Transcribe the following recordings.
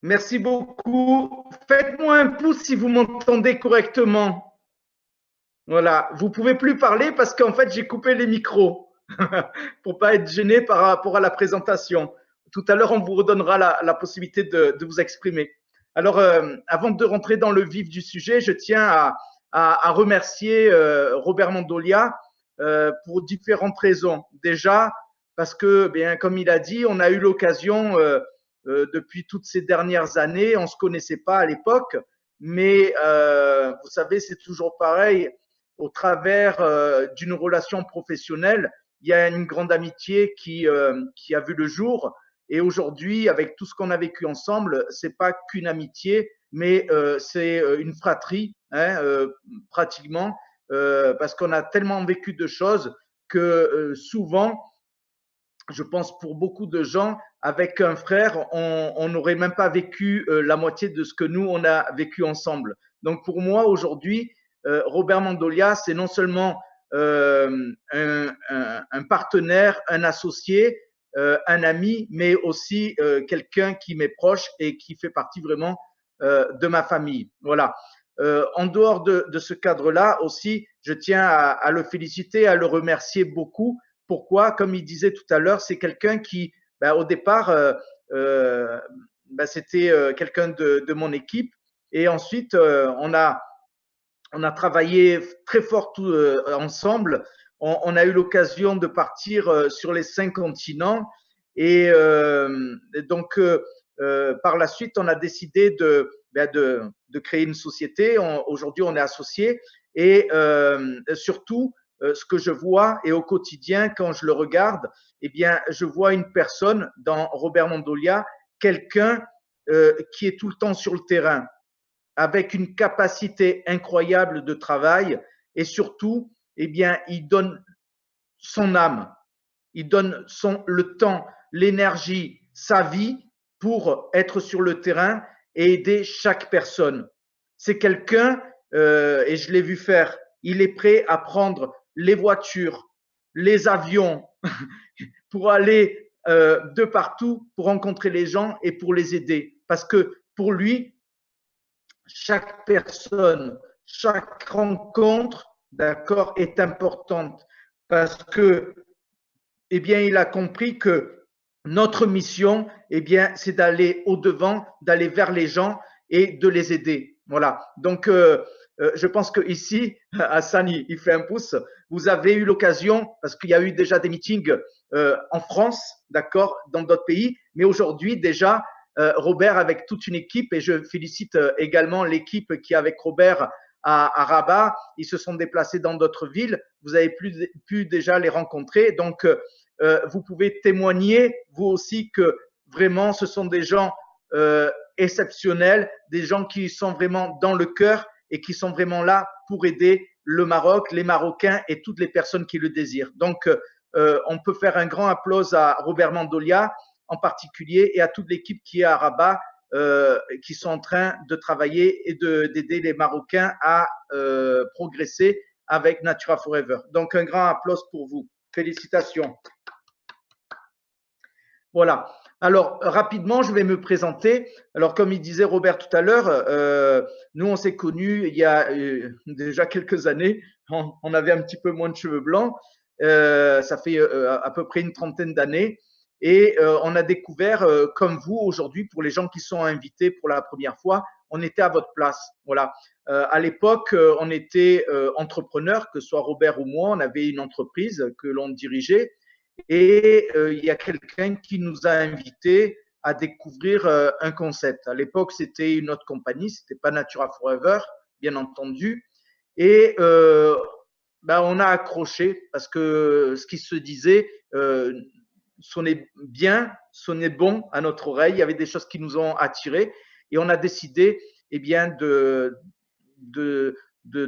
Merci beaucoup. Faites-moi un pouce si vous m'entendez correctement. Voilà. Vous pouvez plus parler parce qu'en fait, j'ai coupé les micros pour pas être gêné par rapport à la présentation. Tout à l'heure, on vous redonnera la possibilité de vous exprimer. Alors, avant de rentrer dans le vif du sujet, je tiens à remercier Robert Mondolia pour différentes raisons. Déjà, parce que, bien, comme il a dit, on a eu l'occasion depuis toutes ces dernières années, on ne se connaissait pas à l'époque, mais vous savez, c'est toujours pareil au travers d'une relation professionnelle, il y a une grande amitié qui a vu le jour. Et aujourd'hui, avec tout ce qu'on a vécu ensemble, c'est pas qu'une amitié, mais c'est une fratrie, hein, pratiquement, parce qu'on a tellement vécu de choses que souvent, je pense pour beaucoup de gens, avec un frère, on n'aurait même pas vécu la moitié de ce que nous, on a vécu ensemble. Donc pour moi, aujourd'hui, Robert Mondolia, c'est non seulement un partenaire, un associé, un ami, mais aussi quelqu'un qui m'est proche et qui fait partie vraiment de ma famille. Voilà. En dehors de ce cadre-là aussi, je tiens à le féliciter, à le remercier beaucoup. Pourquoi? Comme il disait tout à l'heure, c'est quelqu'un qui, au départ, c'était quelqu'un de mon équipe. Et ensuite, on a travaillé très fort ensemble. On a eu l'occasion de partir sur les 5 continents. Et donc, par la suite, on a décidé de créer une société. Aujourd'hui, on est associés. Et surtout, ce que je vois et au quotidien, quand je le regarde, eh bien, je vois une personne dans Robert Mondolia, quelqu'un qui est tout le temps sur le terrain, avec une capacité incroyable de travail et surtout, eh bien, il donne son âme, il donne le temps, l'énergie, sa vie pour être sur le terrain et aider chaque personne. C'est quelqu'un, et je l'ai vu faire, il est prêt à prendre les voitures, les avions pour aller de partout, pour rencontrer les gens et pour les aider. Parce que pour lui, chaque personne, chaque rencontre, d'accord, est importante parce que, eh bien, il a compris que notre mission, eh bien, c'est d'aller au-devant, d'aller vers les gens et de les aider. Voilà. Donc, je pense que ici, Hassan, il fait un pouce. Vous avez eu l'occasion, parce qu'il y a eu déjà des meetings en France, d'accord, dans d'autres pays, mais aujourd'hui déjà, Robert avec toute une équipe, et je félicite également l'équipe qui est avec Robert à Rabat. Ils se sont déplacés dans d'autres villes. Vous avez pu déjà les rencontrer. Donc, vous pouvez témoigner, vous aussi, que vraiment, ce sont des gens exceptionnels, des gens qui sont vraiment dans le cœur et qui sont vraiment là pour aider le Maroc, les Marocains et toutes les personnes qui le désirent. Donc, on peut faire un grand applause à Robert Mondolia en particulier et à toute l'équipe qui est à Rabat, qui sont en train de travailler et d'aider les Marocains à progresser avec Natura Forever. Donc, un grand applause pour vous. Félicitations. Voilà. Alors, rapidement, je vais me présenter. Alors, comme il disait Robert tout à l'heure, nous, on s'est connus il y a déjà quelques années. On avait un petit peu moins de cheveux blancs. Ça fait à peu près une trentaine d'années. Et on a découvert, comme vous aujourd'hui, pour les gens qui sont invités pour la première fois, on était à votre place. Voilà. À l'époque, on était entrepreneurs, que ce soit Robert ou moi, on avait une entreprise que l'on dirigeait. Et il y a quelqu'un qui nous a invités à découvrir un concept. À l'époque, c'était une autre compagnie, c'était pas Natura Forever, bien entendu. Et on a accroché parce que ce qui se disait sonnait bien, sonnait bon à notre oreille. Il y avait des choses qui nous ont attirés et on a décidé, eh bien, de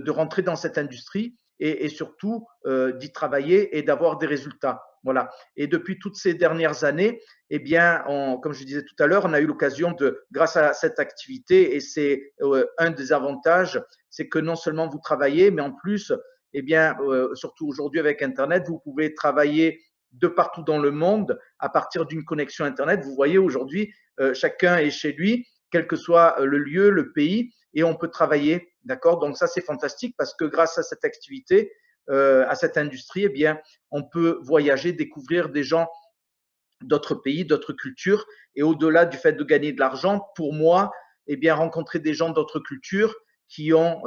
rentrer dans cette industrie et surtout d'y travailler et d'avoir des résultats. Voilà. Et depuis toutes ces dernières années, eh bien, comme je disais tout à l'heure, on a eu l'occasion de, grâce à cette activité, et c'est un des avantages, c'est que non seulement vous travaillez, mais en plus, eh bien, surtout aujourd'hui avec Internet, vous pouvez travailler de partout dans le monde à partir d'une connexion Internet. Vous voyez aujourd'hui, chacun est chez lui quel que soit le lieu, le pays, et on peut travailler, d'accord. Donc ça c'est fantastique parce que grâce à cette activité, à cette industrie, eh bien, on peut voyager, découvrir des gens d'autres pays, d'autres cultures, et au-delà du fait de gagner de l'argent, pour moi, eh bien, rencontrer des gens d'autres cultures qui ont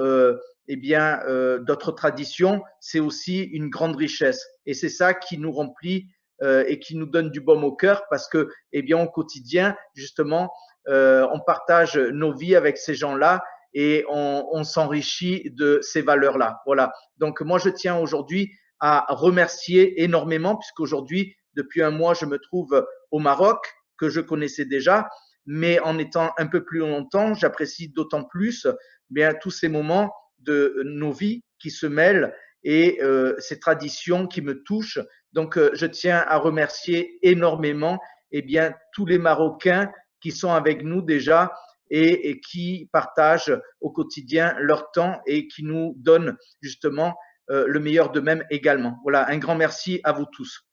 d'autres traditions, c'est aussi une grande richesse. Et c'est ça qui nous remplit et qui nous donne du baume au cœur parce que, eh bien, au quotidien, justement, on partage nos vies avec ces gens-là et on s'enrichit de ces valeurs-là. Voilà. Donc, moi, je tiens aujourd'hui à remercier énormément puisqu'aujourd'hui, depuis un mois, je me trouve au Maroc, que je connaissais déjà, mais en étant un peu plus longtemps, j'apprécie d'autant plus bien tous ces moments de nos vies qui se mêlent et ces traditions qui me touchent. Donc, je tiens à remercier énormément bien, tous les Marocains qui sont avec nous déjà et qui partagent au quotidien leur temps et qui nous donnent justement le meilleur d'eux-mêmes également. Voilà, un grand merci à vous tous.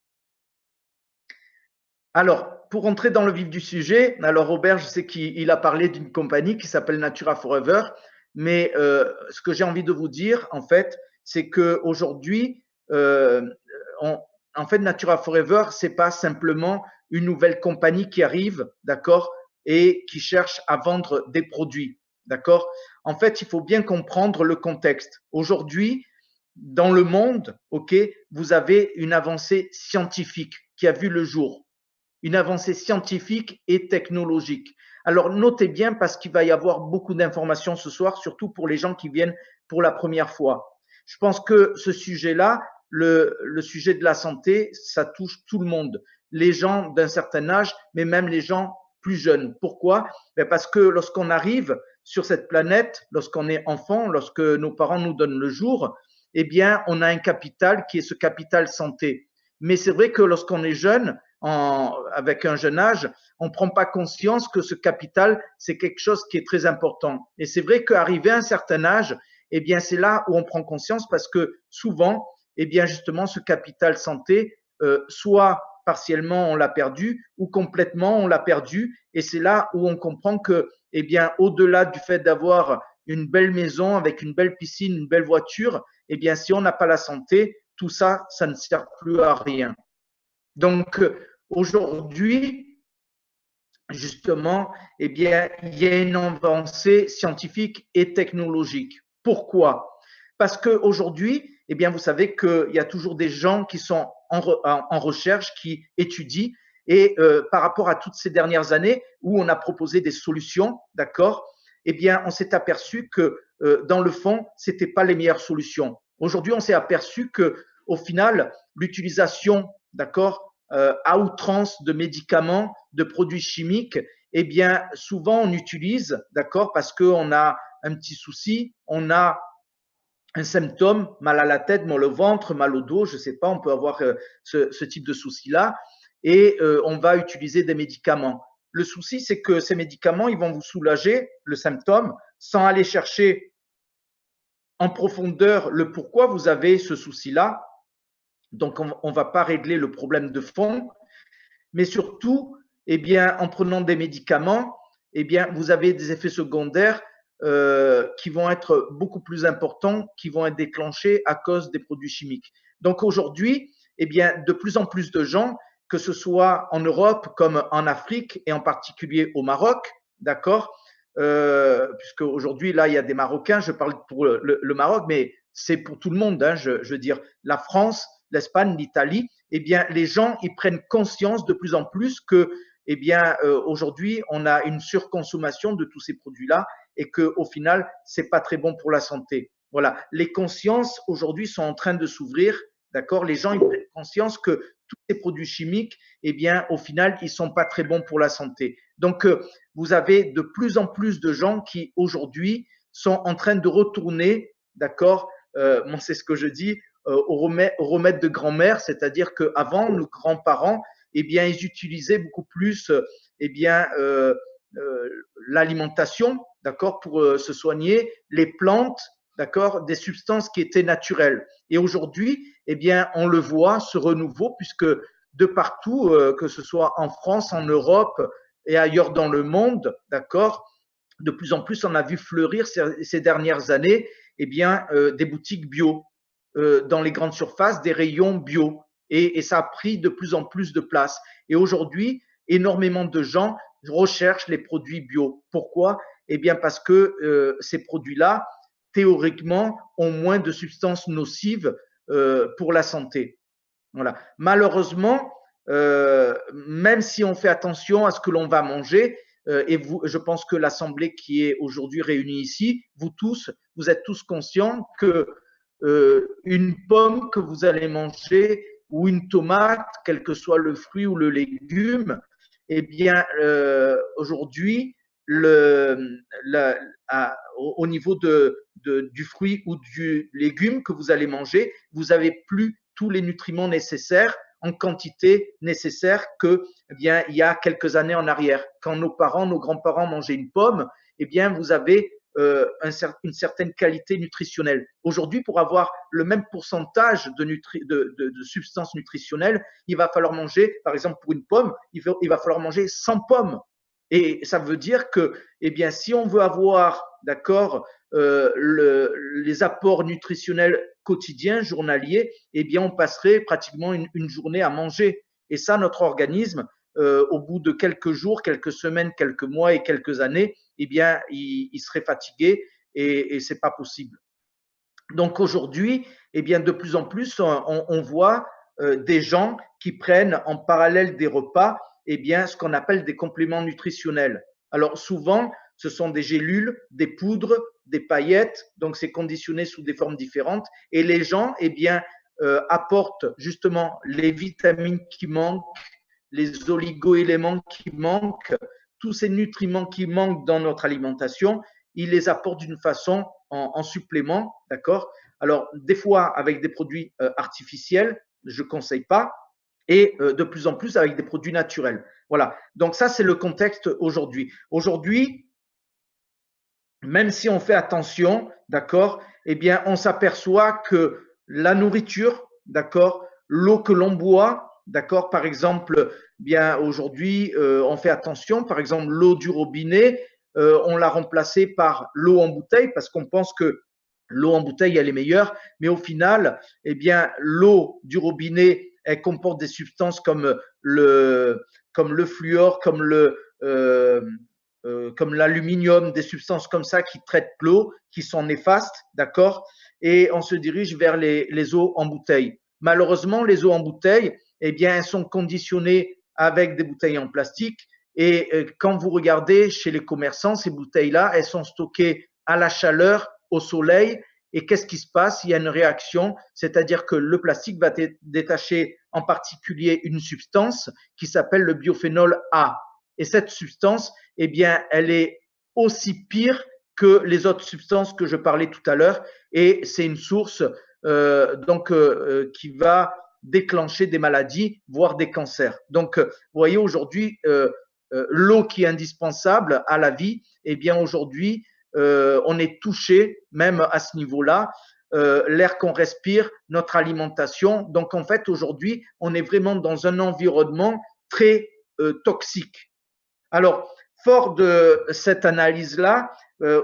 Alors, pour entrer dans le vif du sujet, alors Robert, je sais qu'il a parlé d'une compagnie qui s'appelle Natura Forever, mais ce que j'ai envie de vous dire, en fait, c'est qu'aujourd'hui, en fait, Natura Forever, c'est pas simplement une nouvelle compagnie qui arrive, d'accord, et qui cherche à vendre des produits, d'accord. En fait, il faut bien comprendre le contexte. Aujourd'hui, dans le monde, ok, vous avez une avancée scientifique qui a vu le jour, une avancée scientifique et technologique. Alors notez bien parce qu'il va y avoir beaucoup d'informations ce soir, surtout pour les gens qui viennent pour la première fois. Je pense que ce sujet-là, le sujet de la santé, ça touche tout le monde, les gens d'un certain âge, mais même les gens plus jeunes. Pourquoi? Parce que lorsqu'on arrive sur cette planète, lorsqu'on est enfant, lorsque nos parents nous donnent le jour, eh bien, on a un capital qui est ce capital santé. Mais c'est vrai que lorsqu'on est jeune, avec un jeune âge, on ne prend pas conscience que ce capital, c'est quelque chose qui est très important. Et c'est vrai qu'arrivé à un certain âge, eh bien, c'est là où on prend conscience parce que souvent, eh bien, justement, ce capital santé, soit partiellement on l'a perdu ou complètement on l'a perdu. Et c'est là où on comprend que, eh bien, au-delà du fait d'avoir une belle maison avec une belle piscine, une belle voiture, eh bien, si on n'a pas la santé, tout ça, ça ne sert plus à rien. Donc, aujourd'hui, justement, eh bien, il y a une avancée scientifique et technologique. Pourquoi? Parce qu'aujourd'hui, eh bien, vous savez qu'il y a toujours des gens qui sont en recherche, qui étudient, et par rapport à toutes ces dernières années où on a proposé des solutions, d'accord, eh bien, on s'est aperçu que dans le fond, ce n'étaient pas les meilleures solutions. Aujourd'hui, on s'est aperçu que, au final, l'utilisation, d'accord, à outrance de médicaments, de produits chimiques, eh bien, souvent on utilise, d'accord, parce qu'on a un petit souci, on a un symptôme, mal à la tête, mal au ventre, mal au dos, je ne sais pas, on peut avoir ce type de souci-là, et on va utiliser des médicaments. Le souci, c'est que ces médicaments, ils vont vous soulager le symptôme sans aller chercher en profondeur le pourquoi vous avez ce souci-là. Donc, on ne va pas régler le problème de fond, mais surtout, eh bien, en prenant des médicaments, eh bien, vous avez des effets secondaires qui vont être beaucoup plus importants, qui vont être déclenchés à cause des produits chimiques. Donc aujourd'hui, eh bien, de plus en plus de gens, que ce soit en Europe comme en Afrique et en particulier au Maroc, d'accord, puisque aujourd'hui là il y a des Marocains, je parle pour le Maroc, mais c'est pour tout le monde, hein, je veux dire la France, l'Espagne, l'Italie, eh bien, les gens ils prennent conscience de plus en plus que, eh bien, aujourd'hui, on a une surconsommation de tous ces produits-là et que, au final, c'est pas très bon pour la santé. Voilà, les consciences aujourd'hui sont en train de s'ouvrir, d'accord. Les gens ils prennent conscience que tous ces produits chimiques, eh bien, au final, ils sont pas très bons pour la santé. Donc, vous avez de plus en plus de gens qui aujourd'hui sont en train de retourner, d'accord. Moi, c'est ce que je dis au remède de grand-mère, c'est-à-dire qu'avant, nos grands-parents, eh bien, ils utilisaient beaucoup plus eh bien, l'alimentation, d'accord, pour se soigner, les plantes, d'accord, des substances qui étaient naturelles. Et aujourd'hui, eh bien, on le voit, ce renouveau, puisque de partout, que ce soit en France, en Europe et ailleurs dans le monde, d'accord, de plus en plus, on a vu fleurir ces dernières années des boutiques bio dans les grandes surfaces, des rayons bio. Et ça a pris de plus en plus de place. Et aujourd'hui, énormément de gens recherchent les produits bio. Pourquoi? Eh bien, parce que ces produits-là, théoriquement, ont moins de substances nocives pour la santé. Voilà. Malheureusement, même si on fait attention à ce que l'on va manger, et vous, je pense que l'Assemblée qui est aujourd'hui réunie ici, vous tous, vous êtes tous conscients que une pomme que vous allez manger ou une tomate, quel que soit le fruit ou le légume, eh bien, aujourd'hui, au niveau du fruit ou du légume que vous allez manger, vous n'avez plus tous les nutriments nécessaires en quantité nécessaire que, eh bien, il y a quelques années en arrière. Quand nos parents, nos grands-parents mangeaient une pomme, eh bien, vous avez une certaine qualité nutritionnelle. Aujourd'hui, pour avoir le même pourcentage de substances nutritionnelles, il va falloir manger, par exemple, pour une pomme, il va falloir manger 100 pommes. Et ça veut dire que, eh bien, si on veut avoir, d'accord, les apports nutritionnels quotidiens, journaliers, eh bien, on passerait pratiquement une journée à manger. Et ça, notre organisme, au bout de quelques jours, quelques semaines, quelques mois et quelques années, eh bien, il serait fatigué et c'est pas possible. Donc aujourd'hui, eh bien, de plus en plus, on voit des gens qui prennent en parallèle des repas, eh bien, ce qu'on appelle des compléments nutritionnels. Alors souvent, ce sont des gélules, des poudres, des paillettes, donc c'est conditionné sous des formes différentes. Et les gens, eh bien, apportent justement les vitamines qui manquent, les oligo-éléments qui manquent, tous ces nutriments qui manquent dans notre alimentation, ils les apportent d'une façon en supplément, d'accord? Alors, des fois avec des produits artificiels, je ne conseille pas, et de plus en plus avec des produits naturels. Voilà. Donc ça, c'est le contexte aujourd'hui. Aujourd'hui, même si on fait attention, d'accord, eh bien, on s'aperçoit que la nourriture, d'accord, l'eau que l'on boit, d'accord, par exemple, bien aujourd'hui, on fait attention, par exemple, l'eau du robinet, on l'a remplacée par l'eau en bouteille parce qu'on pense que l'eau en bouteille, elle est meilleure, mais au final, eh bien, l'eau du robinet, elle comporte des substances comme le fluor, comme l'aluminium, des substances comme ça qui traitent l'eau, qui sont néfastes, d'accord? Et on se dirige vers les eaux en bouteille. Malheureusement, les eaux en bouteille, eh bien, elles sont conditionnées avec des bouteilles en plastique. Et quand vous regardez chez les commerçants, ces bouteilles-là, elles sont stockées à la chaleur, au soleil. Et qu'est-ce qui se passe? Il y a une réaction, c'est-à-dire que le plastique va détacher en particulier une substance qui s'appelle le biophénol A. Et cette substance, eh bien, elle est aussi pire que les autres substances que je parlais tout à l'heure. Et c'est une source qui va déclencher des maladies, voire des cancers. Donc, vous voyez aujourd'hui, l'eau qui est indispensable à la vie, eh bien aujourd'hui, on est touché même à ce niveau-là. L'air qu'on respire, notre alimentation. Donc en fait, aujourd'hui, on est vraiment dans un environnement très toxique. Alors, fort de cette analyse-là,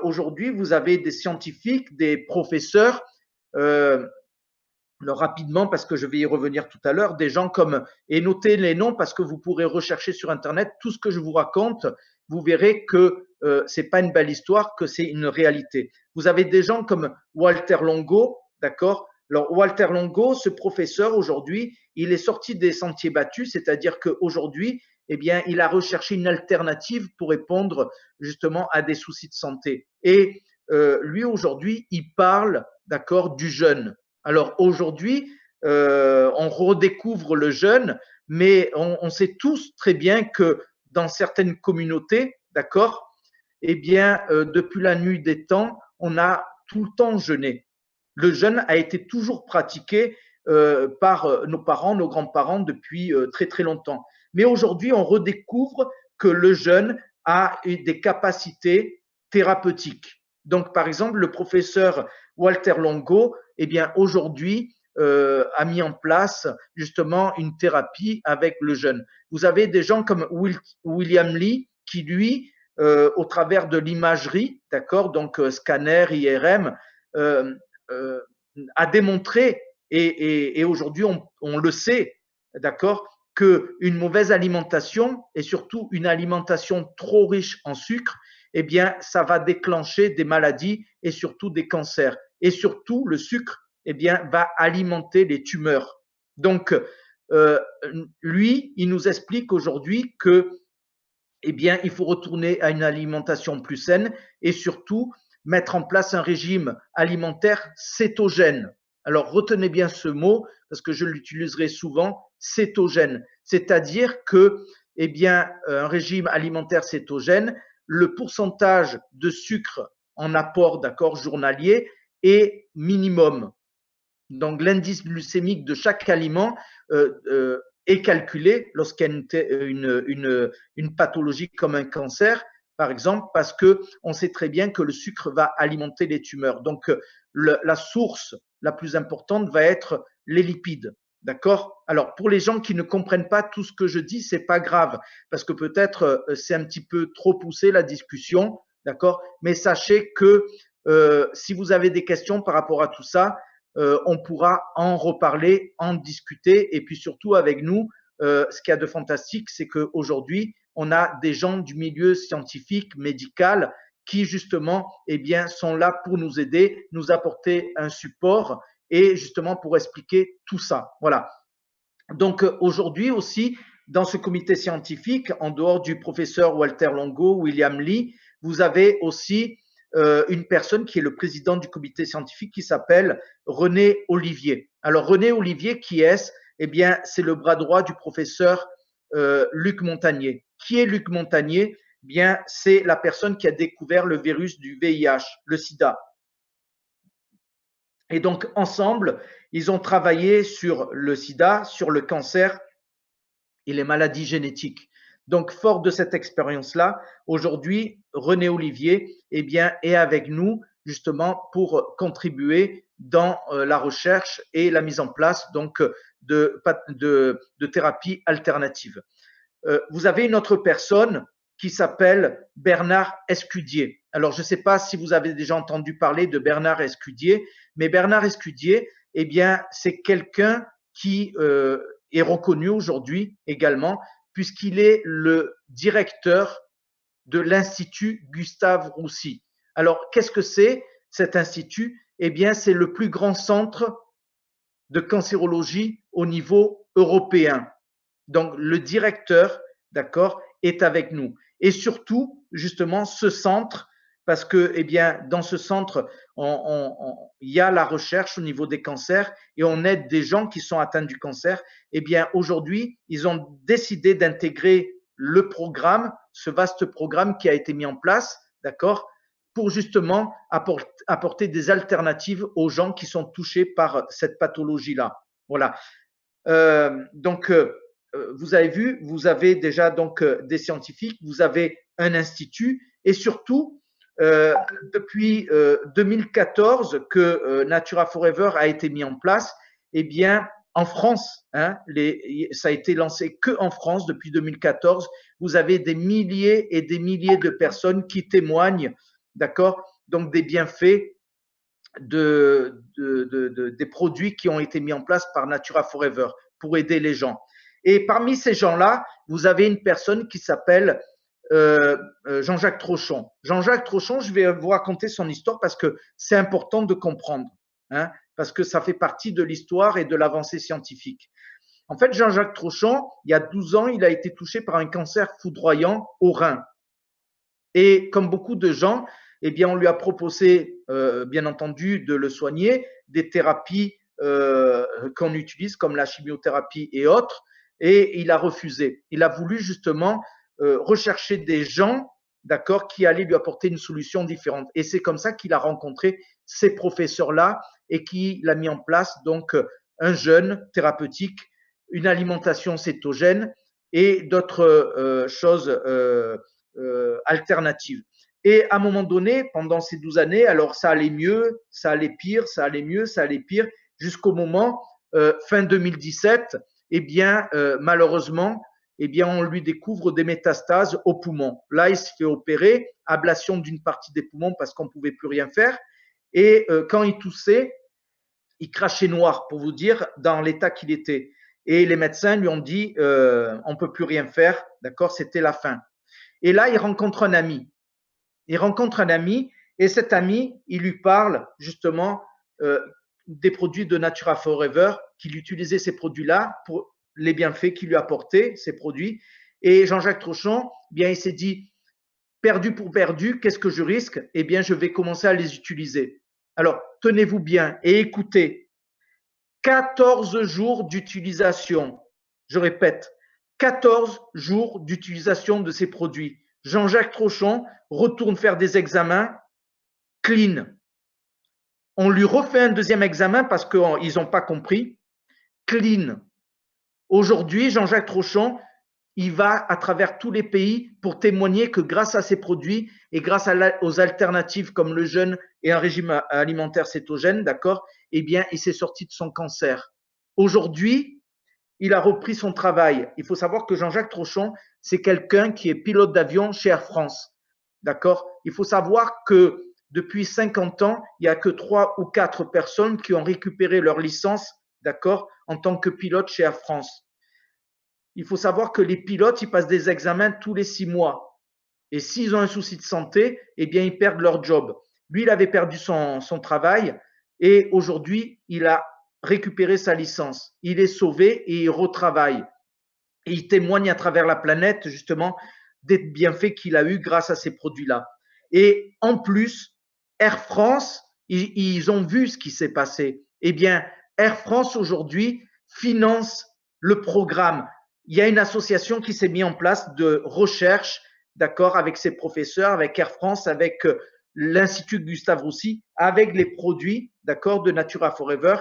aujourd'hui, vous avez des scientifiques, des professeurs, rapidement, parce que je vais y revenir tout à l'heure, des gens comme, et notez les noms parce que vous pourrez rechercher sur Internet tout ce que je vous raconte, vous verrez que ce n'est pas une belle histoire, que c'est une réalité. Vous avez des gens comme Walter Longo, d'accord? Alors, Walter Longo, ce professeur, aujourd'hui, il est sorti des sentiers battus, c'est-à-dire qu'aujourd'hui, eh bien, il a recherché une alternative pour répondre justement à des soucis de santé. Et lui, aujourd'hui, il parle, d'accord, du jeûne. Alors aujourd'hui, on redécouvre le jeûne, mais on sait tous très bien que dans certaines communautés, d'accord, eh bien, depuis la nuit des temps, on a tout le temps jeûné. Le jeûne a été toujours pratiqué par nos parents, nos grands-parents depuis très très longtemps. Mais aujourd'hui, on redécouvre que le jeûne a des capacités thérapeutiques. Donc, par exemple, le professeur Walter Longo, eh bien, aujourd'hui, a mis en place justement une thérapie avec le jeûne. Vous avez des gens comme William Lee qui, lui, au travers de l'imagerie, d'accord, donc scanner, IRM, a démontré, et aujourd'hui on le sait, d'accord, qu'une mauvaise alimentation et surtout une alimentation trop riche en sucre, eh bien, ça va déclencher des maladies et surtout des cancers. Et surtout, le sucre, eh bien, va alimenter les tumeurs. Donc, lui, il nous explique aujourd'hui que, eh bien, il faut retourner à une alimentation plus saine et surtout mettre en place un régime alimentaire cétogène. Alors, retenez bien ce mot parce que je l'utiliserai souvent, cétogène. C'est-à-dire que, eh bien, un régime alimentaire cétogène, le pourcentage de sucre en apport, d'accord, journalier est minimum. Donc, l'indice glycémique de chaque aliment est calculé lorsqu'il y a une pathologie comme un cancer, par exemple, parce qu'on sait très bien que le sucre va alimenter les tumeurs. Donc, la source la plus importante va être les lipides. D'accord? Alors, pour les gens qui ne comprennent pas tout ce que je dis, c'est pas grave, parce que peut-être c'est un petit peu trop poussé la discussion, d'accord? Mais sachez que si vous avez des questions par rapport à tout ça, on pourra en reparler, en discuter. Et puis surtout avec nous, ce qu'il y a de fantastique, c'est qu'aujourd'hui, on a des gens du milieu scientifique, médical, qui justement, eh bien, sont là pour nous aider, nous apporter un support et justement pour expliquer tout ça. Voilà. Donc aujourd'hui aussi, dans ce comité scientifique, en dehors du professeur Walter Longo, William Lee, vous avez aussi une personne qui est le président du comité scientifique qui s'appelle René Olivier. Alors René Olivier, qui est-ce? Eh bien, c'est le bras droit du professeur Luc Montagnier. Qui est Luc Montagnier? Eh bien, c'est la personne qui a découvert le virus du VIH, le sida. Et donc, ensemble, ils ont travaillé sur le sida, sur le cancer et les maladies génétiques. Donc, fort de cette expérience-là, aujourd'hui, René Olivier eh bien, est avec nous justement pour contribuer dans la recherche et la mise en place donc, de thérapies alternatives. Vous avez une autre personne qui s'appelle Bernard Escudier. Alors, je ne sais pas si vous avez déjà entendu parler de Bernard Escudier, mais Bernard Escudier, eh bien, c'est quelqu'un qui est reconnu aujourd'hui également, puisqu'il est le directeur de l'Institut Gustave Roussy. Alors, qu'est-ce que c'est cet institut? Eh bien, c'est le plus grand centre de cancérologie au niveau européen. Donc, le directeur, d'accord, est avec nous. Et surtout, justement, ce centre, parce que, eh bien, dans ce centre, il y a la recherche au niveau des cancers et on aide des gens qui sont atteints du cancer. Eh bien, aujourd'hui, ils ont décidé d'intégrer le programme, ce vaste programme qui a été mis en place, d'accord, pour justement apporter des alternatives aux gens qui sont touchés par cette pathologie-là. Voilà. Donc, vous avez vu, vous avez déjà donc des scientifiques, vous avez un institut et surtout, depuis 2014 que Natura Forever a été mis en place, eh bien, en France, hein, ça a été lancé que en France depuis 2014. Vous avez des milliers et des milliers de personnes qui témoignent, d'accord, donc des bienfaits des produits qui ont été mis en place par Natura Forever pour aider les gens. Et parmi ces gens-là, vous avez une personne qui s'appelle Jean-Jacques Trochon. Jean-Jacques Trochon, je vais vous raconter son histoire parce que c'est important de comprendre, hein, parce que ça fait partie de l'histoire et de l'avancée scientifique. En fait, Jean-Jacques Trochon, il y a 12 ans, il a été touché par un cancer foudroyant au rein. Et comme beaucoup de gens, eh bien, on lui a proposé, bien entendu, de le soigner, des thérapies qu'on utilise comme la chimiothérapie et autres, et il a refusé. Il a voulu justement rechercher des gens, d'accord, qui allaient lui apporter une solution différente. Et c'est comme ça qu'il a rencontré ces professeurs-là et qu'il a mis en place donc un jeûne thérapeutique, une alimentation cétogène et d'autres choses alternatives. Et à un moment donné, pendant ces 12 années, alors ça allait mieux, ça allait pire, ça allait mieux, ça allait pire, jusqu'au moment, fin 2017, eh bien, malheureusement, eh bien, on lui découvre des métastases au poumon. Là, il se fait opérer, ablation d'une partie des poumons parce qu'on ne pouvait plus rien faire. Et quand il toussait, il crachait noir, pour vous dire, dans l'état qu'il était. Et les médecins lui ont dit, on ne peut plus rien faire, d'accord, c'était la fin. Et là, il rencontre un ami. Il rencontre un ami et cet ami, il lui parle justement des produits de Natura Forever, qu'il utilisait ces produits-là pour les bienfaits qu'il lui apportaient, ces produits. Et Jean-Jacques Trochon, bien, il s'est dit, perdu pour perdu, qu'est-ce que je risque? Eh bien, je vais commencer à les utiliser. Alors, tenez-vous bien et écoutez. 14 jours d'utilisation. Je répète, 14 jours d'utilisation de ces produits. Jean-Jacques Trochon retourne faire des examens clean. On lui refait un deuxième examen parce qu'ils n'ont pas compris. Clean. Aujourd'hui, Jean-Jacques Trochon, il va à travers tous les pays pour témoigner que grâce à ces produits et grâce aux alternatives comme le jeûne et un régime alimentaire cétogène, d'accord, eh bien, il s'est sorti de son cancer. Aujourd'hui, il a repris son travail. Il faut savoir que Jean-Jacques Trochon, c'est quelqu'un qui est pilote d'avion chez Air France, d'accord. Il faut savoir que depuis 50 ans, il n'y a que 3 ou 4 personnes qui ont récupéré leur licence, d'accord, en tant que pilote chez Air France. Il faut savoir que les pilotes, ils passent des examens tous les 6 mois. Et s'ils ont un souci de santé, eh bien, ils perdent leur job. Lui, il avait perdu son travail et aujourd'hui, il a récupéré sa licence. Il est sauvé et il retravaille. Et il témoigne à travers la planète, justement, des bienfaits qu'il a eu grâce à ces produits-là. Et en plus, Air France, ils ont vu ce qui s'est passé. Eh bien, Air France, aujourd'hui, finance le programme. Il y a une association qui s'est mise en place de recherche, d'accord, avec ses professeurs, avec Air France, avec l'Institut Gustave Roussy, avec les produits, d'accord, de Natura Forever.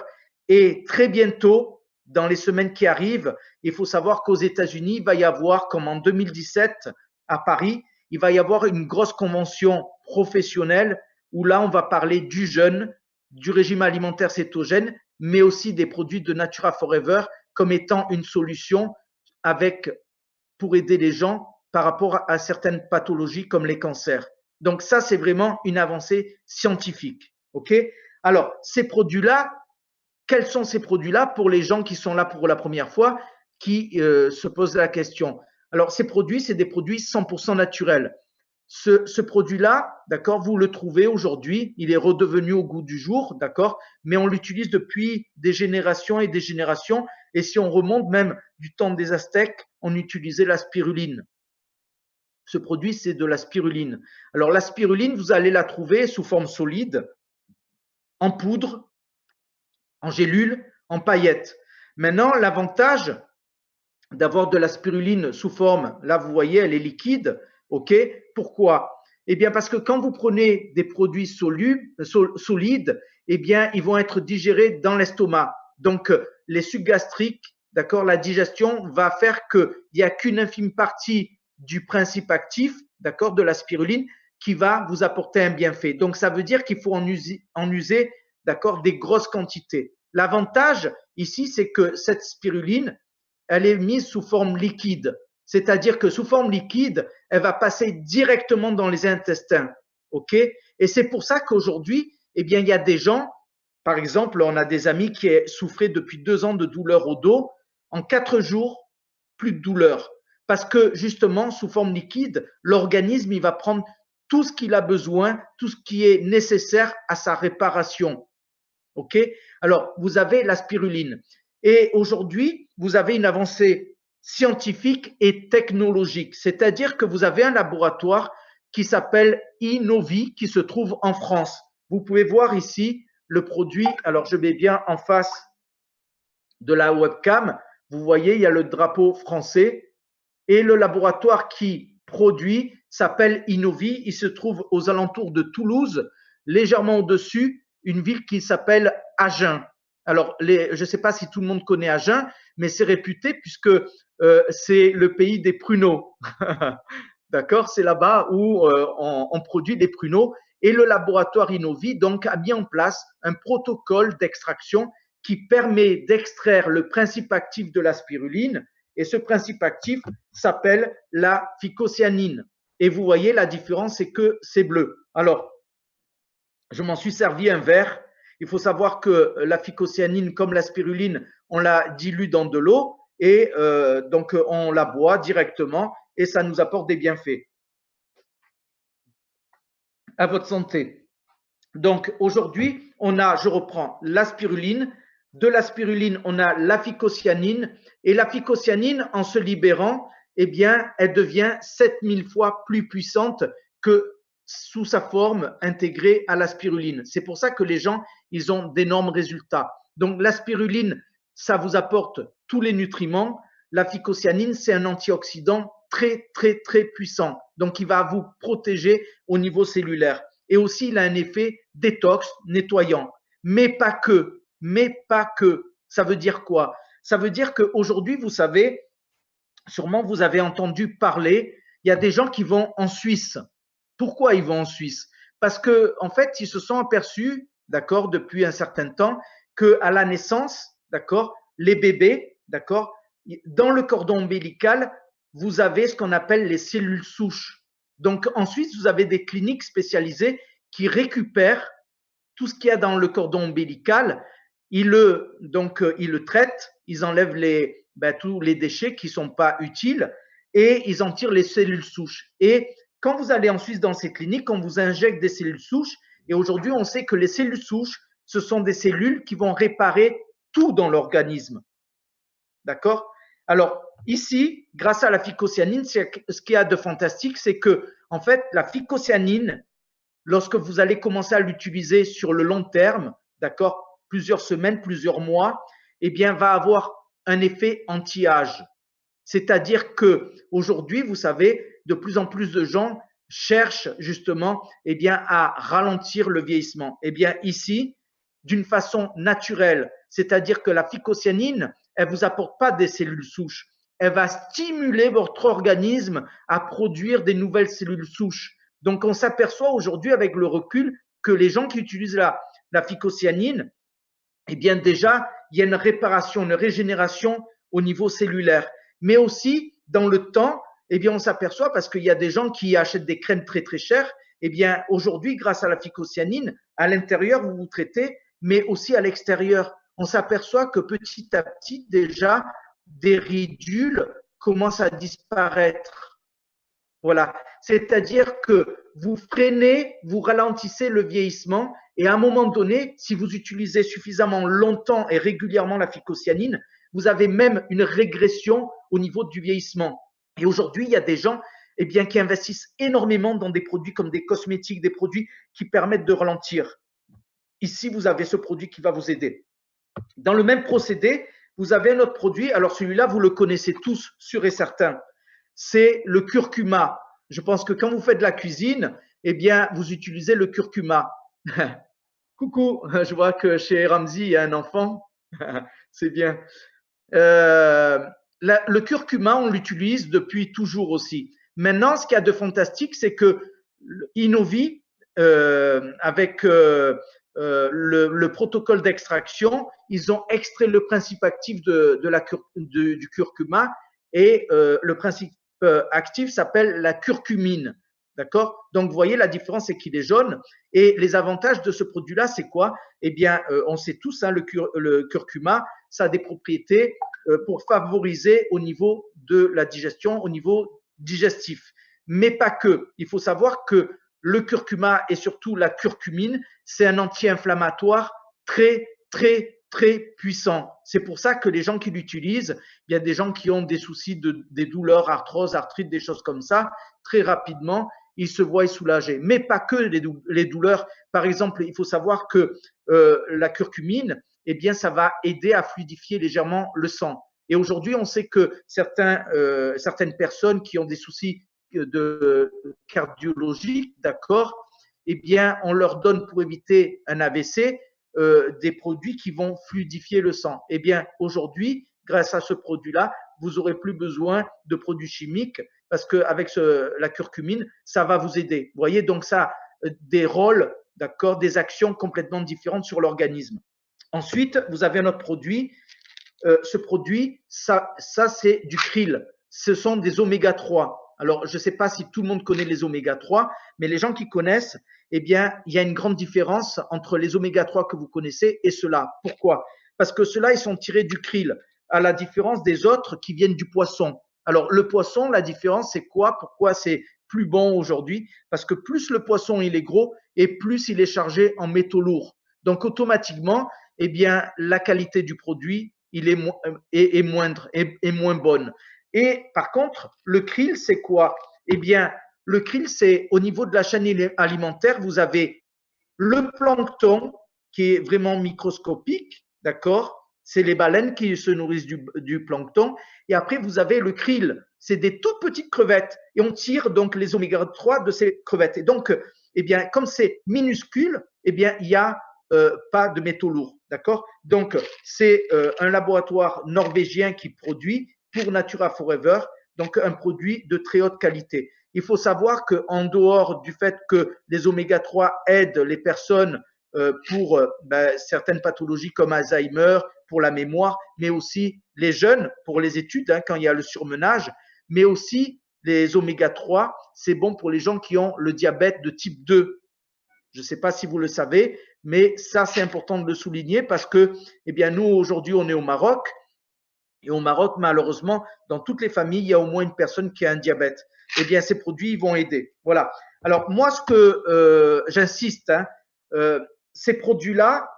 Et très bientôt, dans les semaines qui arrivent, il faut savoir qu'aux États-Unis, il va y avoir, comme en 2017 à Paris, il va y avoir une grosse convention professionnelle où là, on va parler du jeûne, du régime alimentaire cétogène, mais aussi des produits de Natura Forever comme étant une solution pour aider les gens par rapport à certaines pathologies comme les cancers. Donc ça, c'est vraiment une avancée scientifique. OK? Alors, ces produits-là, quels sont ces produits-là pour les gens qui sont là pour la première fois, qui se posent la question? Alors, ces produits, c'est des produits 100% naturels. Ce produit-là, d'accord, vous le trouvez aujourd'hui, il est redevenu au goût du jour, d'accord, mais on l'utilise depuis des générations et des générations. Et si on remonte même du temps des Aztèques, on utilisait la spiruline. Ce produit, c'est de la spiruline. Alors, la spiruline, vous allez la trouver sous forme solide, en poudre, en gélule, en paillettes. Maintenant, l'avantage d'avoir de la spiruline sous forme, là vous voyez, elle est liquide, ok? Pourquoi? Eh bien parce que quand vous prenez des produits solides, eh bien ils vont être digérés dans l'estomac. Donc les sucs gastriques, d'accord, la digestion va faire qu'il n'y a qu'une infime partie du principe actif, d'accord, de la spiruline qui va vous apporter un bienfait. Donc ça veut dire qu'il faut en user, d'accord, des grosses quantités. L'avantage ici, c'est que cette spiruline, elle est mise sous forme liquide. C'est-à-dire que sous forme liquide, elle va passer directement dans les intestins. OK? Et c'est pour ça qu'aujourd'hui, eh bien, il y a des gens, par exemple, on a des amis qui souffraient depuis 2 ans de douleurs au dos. En 4 jours, plus de douleur. Parce que justement, sous forme liquide, l'organisme, il va prendre tout ce qu'il a besoin, tout ce qui est nécessaire à sa réparation. OK? Alors, vous avez la spiruline. Et aujourd'hui, vous avez une avancée scientifique et technologique. C'est-à-dire que vous avez un laboratoire qui s'appelle Innovi, qui se trouve en France. Vous pouvez voir ici le produit. Alors, je mets bien en face de la webcam. Vous voyez, il y a le drapeau français. Et le laboratoire qui produit s'appelle Innovi. Il se trouve aux alentours de Toulouse, légèrement au-dessus, une ville qui s'appelle Agen. Alors, je ne sais pas si tout le monde connaît Agen, mais c'est réputé puisque c'est le pays des pruneaux. D'accord? C'est là-bas où on produit des pruneaux. Et le laboratoire Innovi donc a mis en place un protocole d'extraction qui permet d'extraire le principe actif de la spiruline Et ce principe actif s'appelle la phycocyanine. Et vous voyez, la différence, c'est que c'est bleu. Alors, je m'en suis servi un verre. Il faut savoir que la phycocyanine, comme la spiruline, on la dilue dans de l'eau et donc on la boit directement et ça nous apporte des bienfaits. À votre santé. Donc aujourd'hui, on a, je reprends, la spiruline. De la spiruline, on a la phycocyanine. Et la phycocyanine, en se libérant, eh bien, elle devient 7000 fois plus puissante que sous sa forme intégrée à la spiruline. C'est pour ça que les gens, ils ont d'énormes résultats. Donc la spiruline, ça vous apporte tous les nutriments. La phycocyanine, c'est un antioxydant très, très, très puissant. Donc, il va vous protéger au niveau cellulaire. Et aussi, il a un effet détox, nettoyant. Mais pas que. Mais pas que. Ça veut dire quoi? Ça veut dire qu'aujourd'hui, vous savez, sûrement vous avez entendu parler, il y a des gens qui vont en Suisse. Pourquoi ils vont en Suisse? Parce que, en fait, ils se sont aperçus, d'accord, depuis un certain temps, qu'à la naissance, d'accord, les bébés, d'accord, dans le cordon ombilical, vous avez ce qu'on appelle les cellules souches. Donc, en Suisse, vous avez des cliniques spécialisées qui récupèrent tout ce qu'il y a dans le cordon ombilical. Ils le traitent, ils enlèvent tous les déchets qui ne sont pas utiles et ils en tirent les cellules souches. Et quand vous allez en Suisse dans ces cliniques, on vous injecte des cellules souches. Et aujourd'hui, on sait que les cellules souches, ce sont des cellules qui vont réparer tout dans l'organisme. D'accord? Alors, ici, grâce à la phycocyanine, ce qu'il y a de fantastique, c'est que, en fait, la phycocyanine, lorsque vous allez commencer à l'utiliser sur le long terme, d'accord, plusieurs semaines, plusieurs mois, eh bien, va avoir un effet anti-âge. C'est-à-dire que aujourd'hui, vous savez, de plus en plus de gens cherchent justement, eh bien, à ralentir le vieillissement. Eh bien, ici, d'une façon naturelle, c'est-à-dire que la phycocyanine, elle vous apporte pas des cellules souches, elle va stimuler votre organisme à produire des nouvelles cellules souches. Donc, on s'aperçoit aujourd'hui avec le recul que les gens qui utilisent la phycocyanine, eh bien déjà, il y a une réparation, une régénération au niveau cellulaire. Mais aussi, dans le temps, eh bien, on s'aperçoit parce qu'il y a des gens qui achètent des crèmes très très chères. Eh bien, aujourd'hui, grâce à la phycocyanine, à l'intérieur, vous vous traitez, mais aussi à l'extérieur. On s'aperçoit que petit à petit, déjà, des ridules commencent à disparaître. Voilà. C'est-à-dire que vous freinez, vous ralentissez le vieillissement et à un moment donné, si vous utilisez suffisamment longtemps et régulièrement la phycocyanine, vous avez même une régression au niveau du vieillissement. Et aujourd'hui, il y a des gens eh bien, qui investissent énormément dans des produits comme des cosmétiques, des produits qui permettent de ralentir. Ici, vous avez ce produit qui va vous aider. Dans le même procédé, vous avez un autre produit. Alors celui-là, vous le connaissez tous, sûr et certain. C'est le curcuma. Je pense que quand vous faites de la cuisine, eh bien, vous utilisez le curcuma. Coucou, je vois que chez Ramzi, il y a un enfant. C'est bien. Le curcuma, on l'utilise depuis toujours aussi. Maintenant, ce qu'il y a de fantastique, c'est que Innovi, avec le protocole d'extraction, ils ont extrait le principe actif du curcuma et le principe actif s'appelle la curcumine. D'accord? Donc, vous voyez, la différence, c'est qu'il est jaune. Et les avantages de ce produit-là, c'est quoi? Eh bien, on sait tous, hein, le curcuma, ça a des propriétés pour favoriser au niveau de la digestion, au niveau digestif. Mais pas que. Il faut savoir que le curcuma et surtout la curcumine, c'est un anti-inflammatoire très, très, très puissant. C'est pour ça que les gens qui l'utilisent, il y a des gens qui ont des soucis des douleurs, arthrose, arthrite, des choses comme ça, très rapidement, ils se voient soulagés. Mais pas que les douleurs. Par exemple, il faut savoir que la curcumine, eh bien, ça va aider à fluidifier légèrement le sang. Et aujourd'hui, on sait que certaines personnes qui ont des soucis cardiologiques, d'accord, eh bien, on leur donne pour éviter un AVC des produits qui vont fluidifier le sang. Eh bien, aujourd'hui, grâce à ce produit-là, vous n'aurez plus besoin de produits chimiques parce qu'avec la curcumine, ça va vous aider. Vous voyez, donc ça a des rôles, d'accord, des actions complètement différentes sur l'organisme. Ensuite, vous avez un autre produit ce produit, ça c'est du krill. Ce sont des oméga 3. Alors, je ne sais pas si tout le monde connaît les oméga 3, mais les gens qui connaissent, eh bien, il y a une grande différence entre les oméga 3 que vous connaissez et ceux-là. Pourquoi? Parce que ceux-là, ils sont tirés du krill, à la différence des autres qui viennent du poisson. Alors, le poisson, la différence, c'est quoi? Pourquoi c'est plus bon aujourd'hui? Parce que plus le poisson il est gros et plus il est chargé en métaux lourds. Donc, automatiquement, eh bien, la qualité du produit il est moindre, est moins bonne. Et par contre, le krill, c'est quoi? Eh bien, le krill, c'est au niveau de la chaîne alimentaire, vous avez le plancton qui est vraiment microscopique, d'accord? C'est les baleines qui se nourrissent du plancton. Et après, vous avez le krill, c'est des toutes petites crevettes. Et on tire donc les oméga 3 de ces crevettes. Et donc, eh bien, comme c'est minuscule, eh bien, il y a pas de métaux lourds. D'accord? Donc, c'est un laboratoire norvégien qui produit pour Natura Forever, donc un produit de très haute qualité. Il faut savoir qu'en dehors du fait que les oméga 3 aident les personnes pour certaines pathologies comme Alzheimer, pour la mémoire, mais aussi les jeunes pour les études, quand il y a le surmenage, mais aussi les oméga 3, c'est bon pour les gens qui ont le diabète de type 2. Je ne sais pas si vous le savez, mais ça, c'est important de le souligner parce que, eh bien, nous, aujourd'hui, on est au Maroc. Et au Maroc, malheureusement, dans toutes les familles, il y a au moins une personne qui a un diabète. Eh bien, ces produits, ils vont aider. Voilà. Alors, moi, ce que j'insiste, ces produits-là,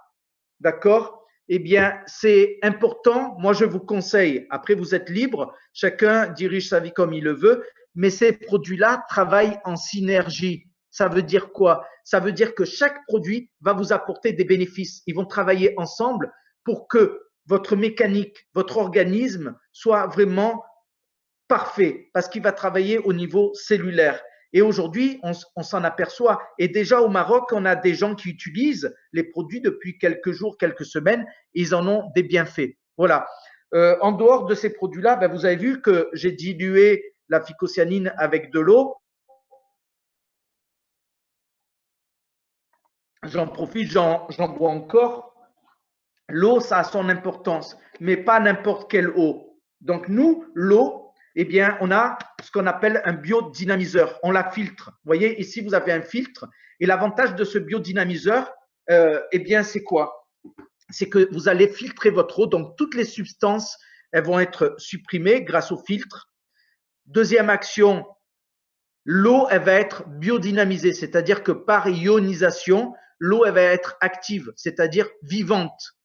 d'accord, eh bien, c'est important. Moi, je vous conseille. Après, vous êtes libre. Chacun dirige sa vie comme il le veut. Mais ces produits-là travaillent en synergie. Ça veut dire quoi? Ça veut dire que chaque produit va vous apporter des bénéfices. Ils vont travailler ensemble pour que votre mécanique, votre organisme soit vraiment parfait parce qu'il va travailler au niveau cellulaire. Et aujourd'hui, on s'en aperçoit. Et déjà au Maroc, on a des gens qui utilisent les produits depuis quelques jours, quelques semaines. Ils en ont des bienfaits. Voilà. En dehors de ces produits-là, ben, vous avez vu que j'ai dilué la phycocyanine avec de l'eau. J'en profite, j'en bois encore. L'eau, ça a son importance, mais pas n'importe quelle eau. Donc nous, l'eau, eh bien, on a ce qu'on appelle un biodynamiseur. On la filtre. Vous voyez, ici, vous avez un filtre. Et l'avantage de ce biodynamiseur, eh bien, c'est quoi? C'est que vous allez filtrer votre eau. Donc, toutes les substances, elles vont être supprimées grâce au filtre. Deuxième action, l'eau, elle va être biodynamisée, c'est-à-dire que par ionisation, l'eau, elle va être active, c'est-à-dire vivante.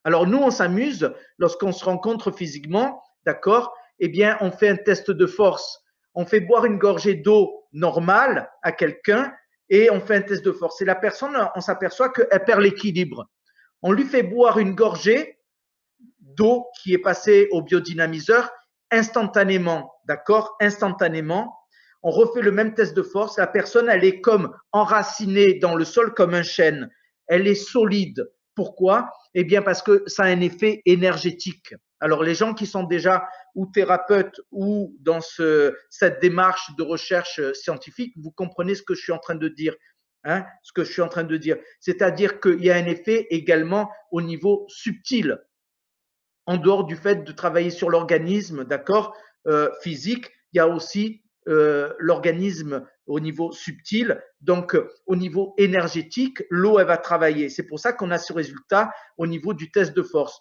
Alors nous, on s'amuse lorsqu'on se rencontre physiquement, d'accord? Eh bien, on fait un test de force. On fait boire une gorgée d'eau normale à quelqu'un et on fait un test de force. Et la personne, on s'aperçoit qu'elle perd l'équilibre. On lui fait boire une gorgée d'eau qui est passée au biodynamiseur instantanément, d'accord? Instantanément. On refait le même test de force. La personne, elle est comme enracinée dans le sol comme un chêne. Elle est solide. Pourquoi? Eh bien, parce que ça a un effet énergétique. Alors, les gens qui sont déjà ou thérapeutes ou dans cette démarche de recherche scientifique, vous comprenez ce que je suis en train de dire. Hein, ce que je suis en train de dire. C'est-à-dire qu'il y a un effet également au niveau subtil, en dehors du fait de travailler sur l'organisme, d'accord, physique, il y a aussi l'organisme au niveau subtil. Donc, au niveau énergétique, l'eau, elle va travailler. C'est pour ça qu'on a ce résultat au niveau du test de force.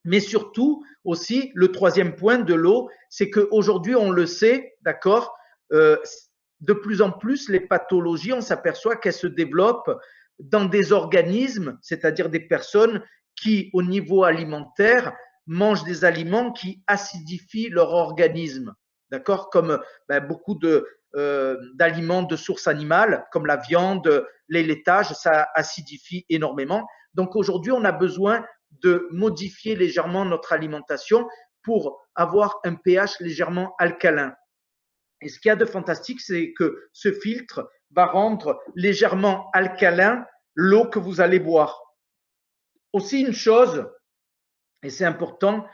Mais surtout, aussi, le troisième point de l'eau, c'est qu'aujourd'hui, on le sait, d'accord, de plus en plus, les pathologies, on s'aperçoit qu'elles se développent dans des organismes, c'est-à-dire des personnes qui, au niveau alimentaire, mangent des aliments qui acidifient leur organisme, d'accord, comme beaucoup d'aliments de source animale, comme la viande, les laitages, ça acidifie énormément. Donc aujourd'hui, on a besoin de modifier légèrement notre alimentation pour avoir un pH légèrement alcalin. Et ce qu'il y a de fantastique, c'est que ce filtre va rendre légèrement alcalin l'eau que vous allez boire. Aussi une chose, et c'est important,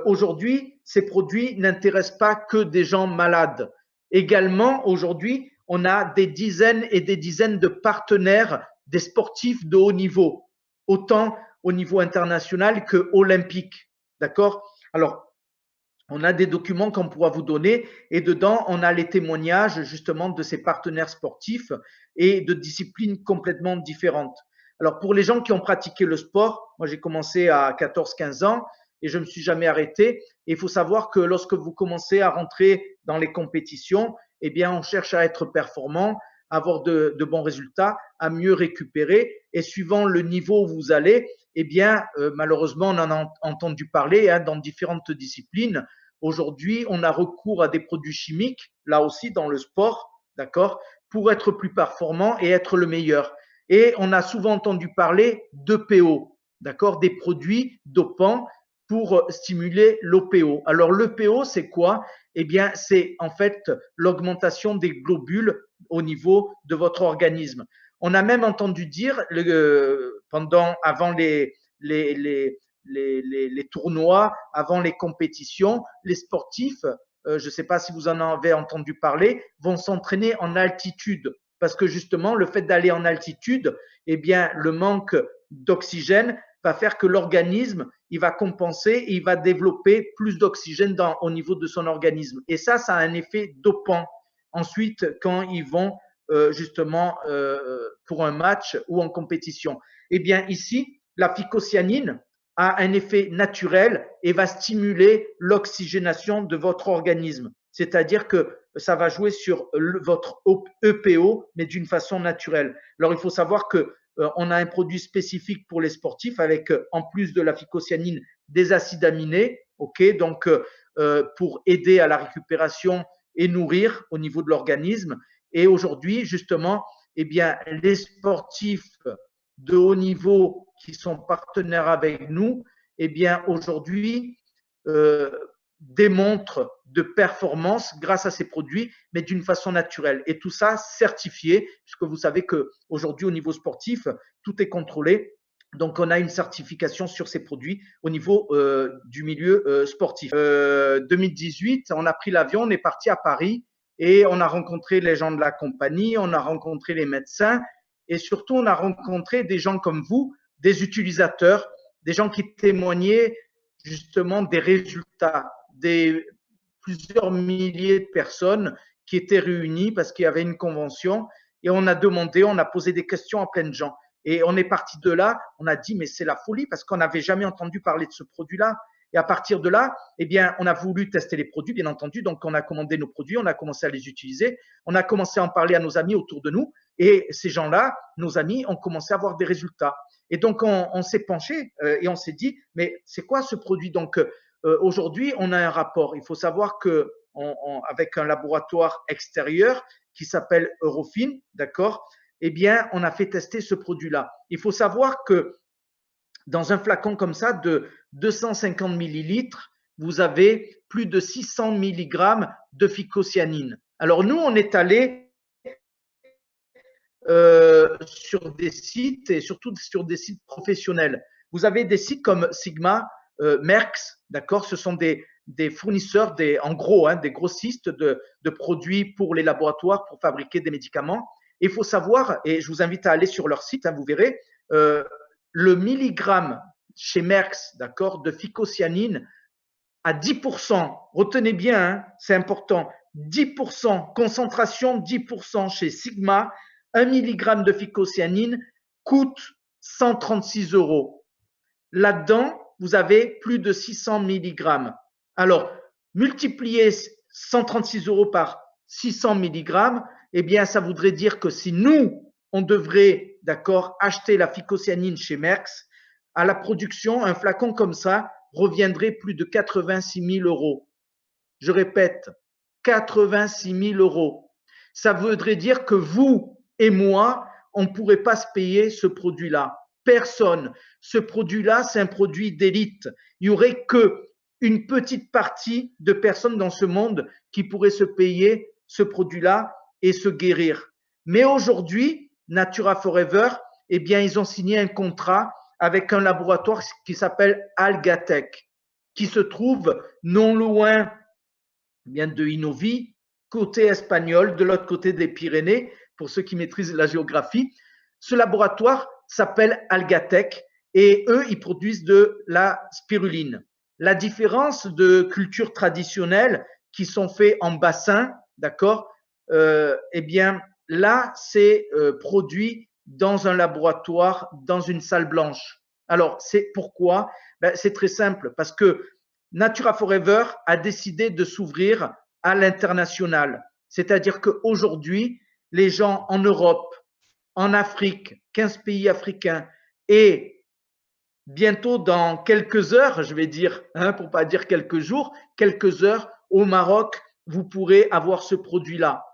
aujourd'hui, ces produits n'intéressent pas que des gens malades. Également, aujourd'hui, on a des dizaines et des dizaines de partenaires, des sportifs de haut niveau, autant au niveau international que olympique. D'accord? Alors, on a des documents qu'on pourra vous donner et dedans, on a les témoignages justement de ces partenaires sportifs et de disciplines complètement différentes. Alors, pour les gens qui ont pratiqué le sport, moi j'ai commencé à 14-15 ans et je ne me suis jamais arrêté. Et il faut savoir que lorsque vous commencez à rentrer dans les compétitions, eh bien, on cherche à être performant, à avoir de bons résultats, à mieux récupérer. Et suivant le niveau où vous allez, eh bien, malheureusement, on en a entendu parler dans différentes disciplines. Aujourd'hui, on a recours à des produits chimiques, là aussi dans le sport, d'accord, pour être plus performant et être le meilleur. Et on a souvent entendu parler d'EPO, d'accord, des produits dopants pour stimuler l'OPO. Alors l'EPO, c'est quoi? Eh bien, c'est en fait l'augmentation des globules au niveau de votre organisme. On a même entendu dire avant les tournois, avant les compétitions, les sportifs, je ne sais pas si vous en avez entendu parler, vont s'entraîner en altitude parce que justement, le fait d'aller en altitude, eh bien, le manque d'oxygène va faire que l'organisme, il va compenser et il va développer plus d'oxygène au niveau de son organisme. Et ça a un effet dopant. Ensuite, quand ils vont justement pour un match ou en compétition. Eh bien, ici, la phycocyanine a un effet naturel et va stimuler l'oxygénation de votre organisme. C'est-à-dire que ça va jouer sur votre EPO, mais d'une façon naturelle. Alors, il faut savoir que on a un produit spécifique pour les sportifs avec, en plus de la phycocyanine, des acides aminés, ok, donc pour aider à la récupération et nourrir au niveau de l'organisme. Et aujourd'hui, justement, eh bien, les sportifs de haut niveau qui sont partenaires avec nous, eh bien, aujourd'hui, démontrent de performance grâce à ces produits, mais d'une façon naturelle. Et tout ça certifié, puisque vous savez qu'aujourd'hui, au niveau sportif, tout est contrôlé. Donc, on a une certification sur ces produits au niveau du milieu sportif. 2018, on a pris l'avion, on est parti à Paris et on a rencontré les gens de la compagnie, on a rencontré les médecins et surtout, on a rencontré des gens comme vous, des utilisateurs, des gens qui témoignaient justement des résultats, des plusieurs milliers de personnes qui étaient réunies parce qu'il y avait une convention et on a demandé, on a posé des questions à plein de gens. Et on est parti de là, on a dit mais c'est la folie parce qu'on n'avait jamais entendu parler de ce produit-là. Et à partir de là, eh bien, on a voulu tester les produits, bien entendu. Donc, on a commandé nos produits, on a commencé à les utiliser, on a commencé à en parler à nos amis autour de nous. Et ces gens-là, nos amis, ont commencé à avoir des résultats. Et donc, on s'est penché et on s'est dit, mais c'est quoi ce produit? Donc, aujourd'hui, on a un rapport. Il faut savoir que avec un laboratoire extérieur qui s'appelle Eurofin, d'accord, eh bien, on a fait tester ce produit-là. Il faut savoir que dans un flacon comme ça de 250 millilitres, vous avez plus de 600 milligrammes de phycocyanine. Alors nous, on est allé sur des sites et surtout sur des sites professionnels. Vous avez des sites comme Sigma, Merckx, d'accord, ce sont des fournisseurs, en gros, des grossistes de produits pour les laboratoires pour fabriquer des médicaments. Il faut savoir, et je vous invite à aller sur leur site, vous verrez, le milligramme chez Merckx, d'accord, de phycocyanine à 10%, retenez bien, c'est important, 10%, concentration 10% chez Sigma, 1 mg de phycocyanine coûte 136 €. Là-dedans, vous avez plus de 600 mg. Alors, multipliez 136 € par 600 mg, eh bien, ça voudrait dire que si nous, on devrait, d'accord, acheter la phycocyanine chez Merckx, à la production, un flacon comme ça reviendrait plus de 86 000 €. Je répète, 86 000 €. Ça voudrait dire que vous et moi, on ne pourrait pas se payer ce produit-là. Personne. Ce produit-là, c'est un produit d'élite. Il n'y aurait qu'une petite partie de personnes dans ce monde qui pourraient se payer ce produit-là et se guérir. Mais aujourd'hui, Natura Forever, eh bien, ils ont signé un contrat avec un laboratoire qui s'appelle Algatech, qui se trouve non loin de Innovi, côté espagnol, de l'autre côté des Pyrénées, pour ceux qui maîtrisent la géographie. Ce laboratoire s'appelle Algatech et eux, ils produisent de la spiruline. La différence de cultures traditionnelles qui sont faites en bassin, d'accord, eh bien, là, c'est produit dans un laboratoire, dans une salle blanche. Alors, c'est pourquoi? Ben, c'est très simple, parce que Natura Forever a décidé de s'ouvrir à l'international. C'est-à-dire qu'aujourd'hui, les gens en Europe, en Afrique, 15 pays africains, et bientôt dans quelques heures, je vais dire, hein, pour pas dire quelques jours, quelques heures au Maroc, vous pourrez avoir ce produit-là.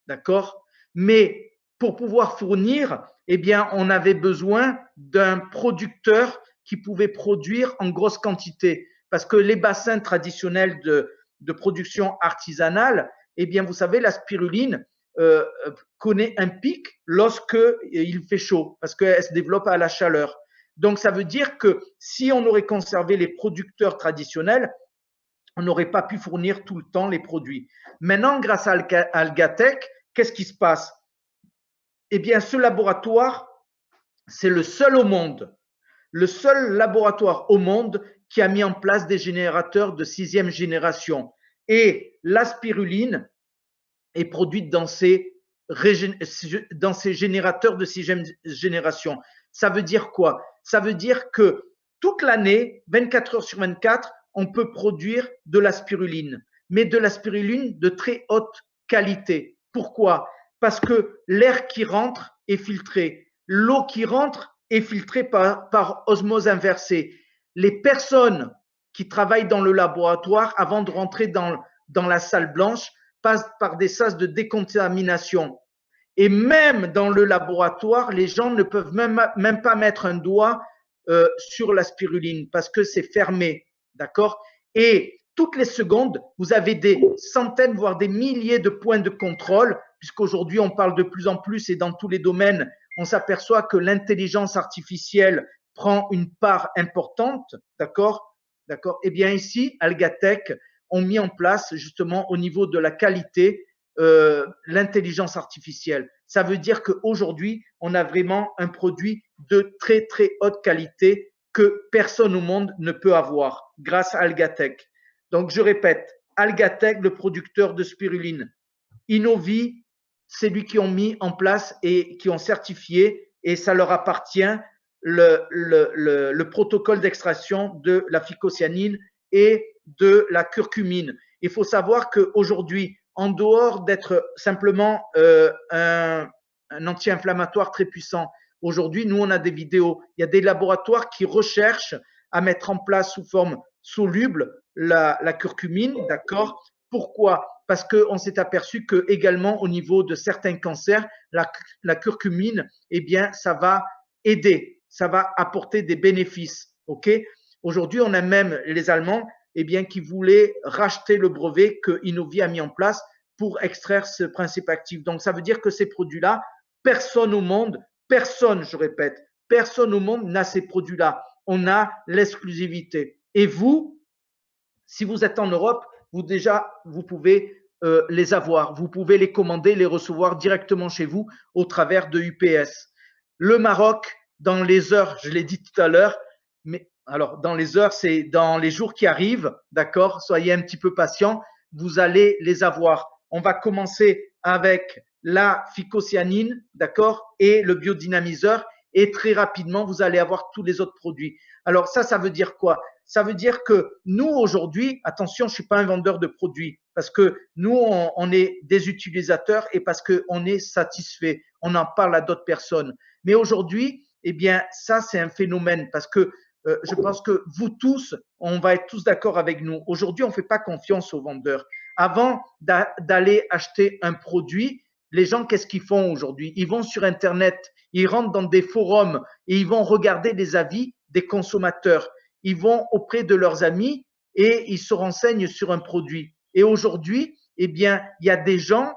D'accord? Mais pour pouvoir fournir, eh bien, on avait besoin d'un producteur qui pouvait produire en grosse quantité. Parce que les bassins traditionnels de production artisanale, eh bien, vous savez, la spiruline connaît un pic lorsque il fait chaud, parce qu'elle se développe à la chaleur. Donc, ça veut dire que si on aurait conservé les producteurs traditionnels, on n'aurait pas pu fournir tout le temps les produits. Maintenant, grâce à Algatech, qu'est-ce qui se passe? Eh bien, ce laboratoire, c'est le seul au monde, le seul laboratoire au monde qui a mis en place des générateurs de 6e génération. Et la spiruline est produite dans ces générateurs de 6e génération. Ça veut dire quoi? Ça veut dire que toute l'année, 24 heures sur 24, on peut produire de la spiruline, mais de la spiruline de très haute qualité. Pourquoi? Parce que l'air qui rentre est filtré, l'eau qui rentre est filtrée par osmose inversée. Les personnes qui travaillent dans le laboratoire, avant de rentrer dans la salle blanche, passent par des sas de décontamination. Et même dans le laboratoire, les gens ne peuvent même pas mettre un doigt sur la spiruline parce que c'est fermé. D'accord? Et toutes les secondes, vous avez des centaines, voire des milliers de points de contrôle, puisqu'aujourd'hui, on parle de plus en plus et dans tous les domaines, on s'aperçoit que l'intelligence artificielle prend une part importante. D'accord? D'accord? Eh bien, ici, Algatech ont mis en place justement au niveau de la qualité l'intelligence artificielle. Ça veut dire qu'aujourd'hui, on a vraiment un produit de très très haute qualité que personne au monde ne peut avoir grâce à Algatech. Donc je répète, Algatech, le producteur de spiruline, Innovi, c'est lui qui ont mis en place et qui ont certifié, et ça leur appartient, le protocole d'extraction de la phycocyanine et de la curcumine. Il faut savoir qu'aujourd'hui, en dehors d'être simplement un anti-inflammatoire très puissant, aujourd'hui, nous, on a des vidéos. Il y a des laboratoires qui recherchent à mettre en place sous forme soluble la curcumine, d'accord? Pourquoi? Parce qu'on s'est aperçu que également au niveau de certains cancers, la curcumine, eh bien, ça va aider, ça va apporter des bénéfices. Ok? Aujourd'hui, on a même les Allemands, eh bien, qui voulaient racheter le brevet que Innovi a mis en place pour extraire ce principe actif. Donc, ça veut dire que ces produits-là, personne au monde, personne, je répète, personne au monde n'a ces produits-là. On a l'exclusivité. Et vous, si vous êtes en Europe, vous pouvez les avoir. Vous pouvez les commander, les recevoir directement chez vous au travers de UPS. Le Maroc, dans les heures, je l'ai dit tout à l'heure, mais alors dans les heures, c'est dans les jours qui arrivent, d'accord? Soyez un petit peu patient, vous allez les avoir. On va commencer avec la phycocyanine, d'accord, et le biodynamiseur, et très rapidement, vous allez avoir tous les autres produits. Alors ça veut dire quoi? Ça veut dire que nous, aujourd'hui, attention, je ne suis pas un vendeur de produits, parce que nous, on est des utilisateurs et parce qu'on est satisfait. On en parle à d'autres personnes. Mais aujourd'hui, eh bien, ça, c'est un phénomène, parce que je pense que vous tous, on va être tous d'accord avec nous. Aujourd'hui, on ne fait pas confiance aux vendeurs. Avant d'aller acheter un produit, les gens, qu'est-ce qu'ils font aujourd'hui? Ils vont sur Internet, ils rentrent dans des forums et ils vont regarder les avis des consommateurs. Ils vont auprès de leurs amis et ils se renseignent sur un produit. Et aujourd'hui, eh bien, il y a des gens,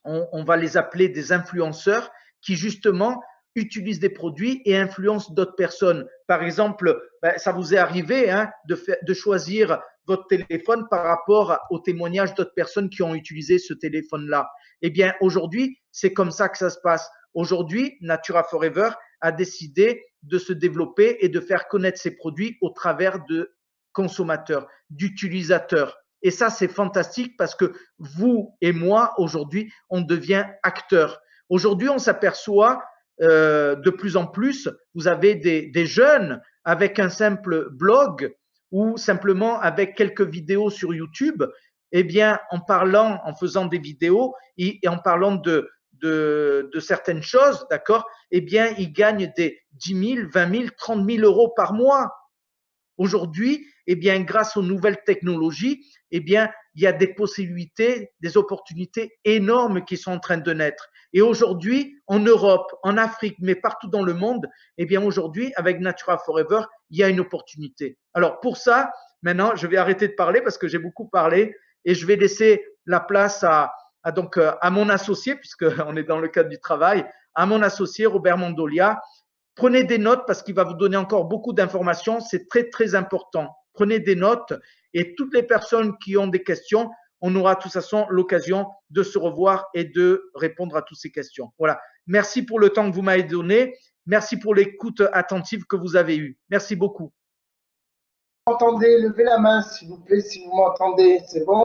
on va les appeler des influenceurs, qui justement utilisent des produits et influencent d'autres personnes. Par exemple, ça vous est arrivé de choisir votre téléphone par rapport aux témoignages d'autres personnes qui ont utilisé ce téléphone-là. Eh bien, aujourd'hui, c'est comme ça que ça se passe. Aujourd'hui, Natura Forever a décidé de se développer et de faire connaître ses produits au travers de consommateurs, d'utilisateurs. Et ça, c'est fantastique parce que vous et moi, aujourd'hui, on devient acteurs. Aujourd'hui, on s'aperçoit de plus en plus, vous avez des jeunes avec un simple blog ou simplement avec quelques vidéos sur YouTube, eh bien, en parlant, en faisant des vidéos et en parlant de certaines choses, d'accord, eh bien, ils gagnent des 10 000, 20 000, 30 000 euros par mois. Aujourd'hui, eh bien, grâce aux nouvelles technologies, eh bien, il y a des possibilités, des opportunités énormes qui sont en train de naître. Et aujourd'hui, en Europe, en Afrique, mais partout dans le monde, eh bien, aujourd'hui, avec Natura Forever, il y a une opportunité. Alors, pour ça, maintenant, je vais arrêter de parler parce que j'ai beaucoup parlé et je vais laisser la place à mon associé, puisqu'on est dans le cadre du travail, à mon associé Robert Mondolia. Prenez des notes parce qu'il va vous donner encore beaucoup d'informations. C'est très, très important. Prenez des notes et toutes les personnes qui ont des questions, on aura de toute façon l'occasion de se revoir et de répondre à toutes ces questions. Voilà. Merci pour le temps que vous m'avez donné. Merci pour l'écoute attentive que vous avez eue. Merci beaucoup. Vous m'entendez? Levez la main, s'il vous plaît, si vous m'entendez. C'est bon?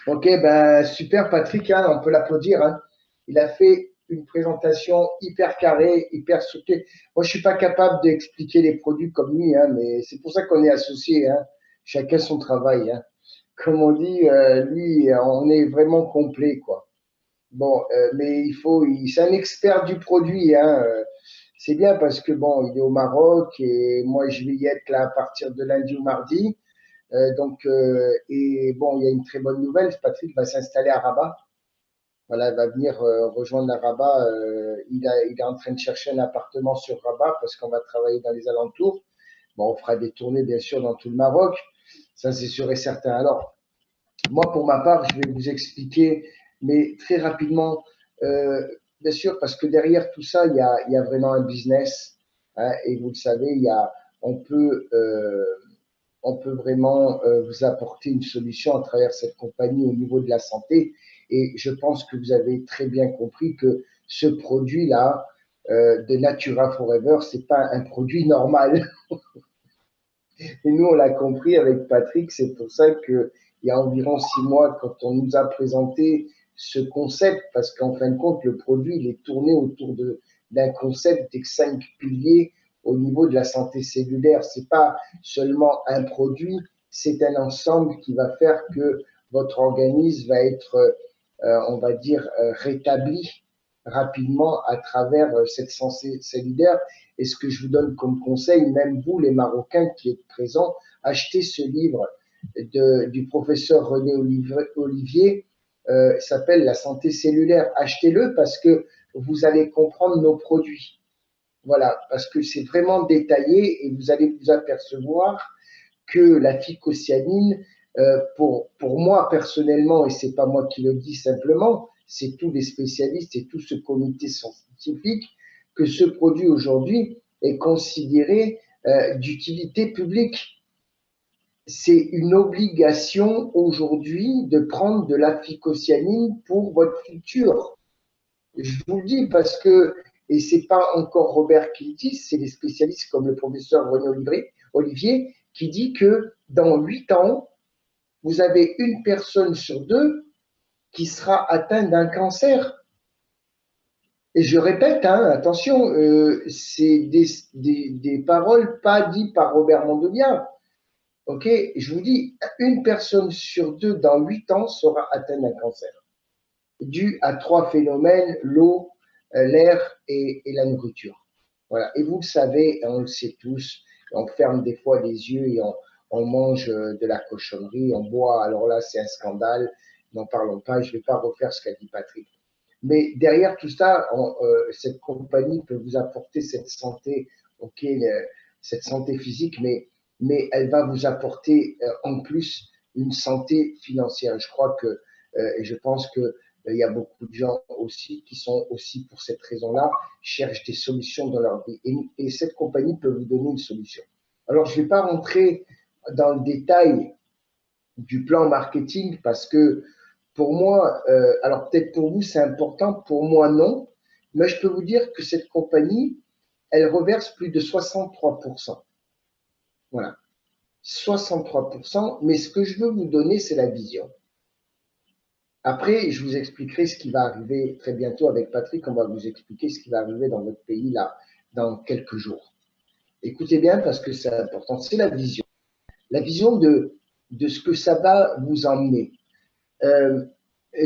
Ok, ben super Patrick, hein, on peut l'applaudir. Hein. Il a fait une présentation hyper carrée, hyper soutenue. Moi, je suis pas capable d'expliquer les produits comme lui, hein, mais c'est pour ça qu'on est associés. Hein. Chacun son travail. Hein. Comme on dit, lui, on est vraiment complet, quoi. Bon, mais c'est un expert du produit. Hein. C'est bien parce que bon, il est au Maroc et moi, je vais y être là à partir de lundi ou mardi. Et bon, il y a une très bonne nouvelle. Patrick va s'installer à Rabat. Voilà, il va venir rejoindre à Rabat. Il est en train de chercher un appartement sur Rabat parce qu'on va travailler dans les alentours. Bon, on fera des tournées, bien sûr, dans tout le Maroc. Ça, c'est sûr et certain. Alors, moi, pour ma part, je vais vous expliquer, mais très rapidement, euh, bien sûr, parce que derrière tout ça, il y a vraiment un business. Hein, et vous le savez, on peut, euh, on peut vraiment vous apporter une solution à travers cette compagnie au niveau de la santé. Et je pense que vous avez très bien compris que ce produit-là, de Natura Forever, c'est pas un produit normal. Et nous, on l'a compris avec Patrick, c'est pour ça qu'il y a environ 6 mois, quand on nous a présenté ce concept, parce qu'en fin de compte, le produit, il est tourné autour d'un concept des 5 piliers au niveau de la santé cellulaire. C'est pas seulement un produit, c'est un ensemble qui va faire que votre organisme va être, on va dire, rétabli rapidement à travers cette santé cellulaire. Et ce que je vous donne comme conseil, même vous, les Marocains qui êtes présents, achetez ce livre du professeur René Olivier, s'appelle La santé cellulaire. Achetez-le parce que vous allez comprendre nos produits. Voilà, parce que c'est vraiment détaillé et vous allez vous apercevoir que la phycocyanine, pour moi personnellement, et c'est pas moi qui le dis simplement, c'est tous les spécialistes et tout ce comité scientifique, que ce produit aujourd'hui est considéré d'utilité publique. C'est une obligation aujourd'hui de prendre de la phycocyanine pour votre futur. Je vous le dis parce que, et c'est pas encore Robert qui le dit, c'est des spécialistes comme le professeur René Olivier qui dit que dans 8 ans, vous avez une personne sur 2 qui sera atteinte d'un cancer. Et je répète, hein, attention, c'est des paroles pas dites par Robert Mondolia. Ok, je vous dis, une personne sur 2 dans 8 ans sera atteinte d'un cancer, dû à 3 phénomènes, l'eau, l'air et la nourriture. Voilà. Et vous le savez, on le sait tous, on ferme des fois les yeux et on mange de la cochonnerie, on boit, alors là c'est un scandale, n'en parlons pas, je ne vais pas refaire ce qu'a dit Patrick. Mais derrière tout ça, cette compagnie peut vous apporter cette santé, ok, cette santé physique, mais elle va vous apporter en plus une santé financière. Je crois que, et je pense que il y a beaucoup de gens aussi qui sont aussi pour cette raison-là, cherchent des solutions dans leur vie. Et cette compagnie peut vous donner une solution. Alors, je ne vais pas rentrer dans le détail du plan marketing parce que pour moi, alors peut-être pour vous c'est important, pour moi non, mais je peux vous dire que cette compagnie, elle reverse plus de 63%. Voilà. 63%, mais ce que je veux vous donner, c'est la vision. Après, je vous expliquerai ce qui va arriver très bientôt avec Patrick. On va vous expliquer ce qui va arriver dans votre pays là, dans quelques jours. Écoutez bien parce que c'est important. C'est la vision. La vision de ce que ça va vous emmener.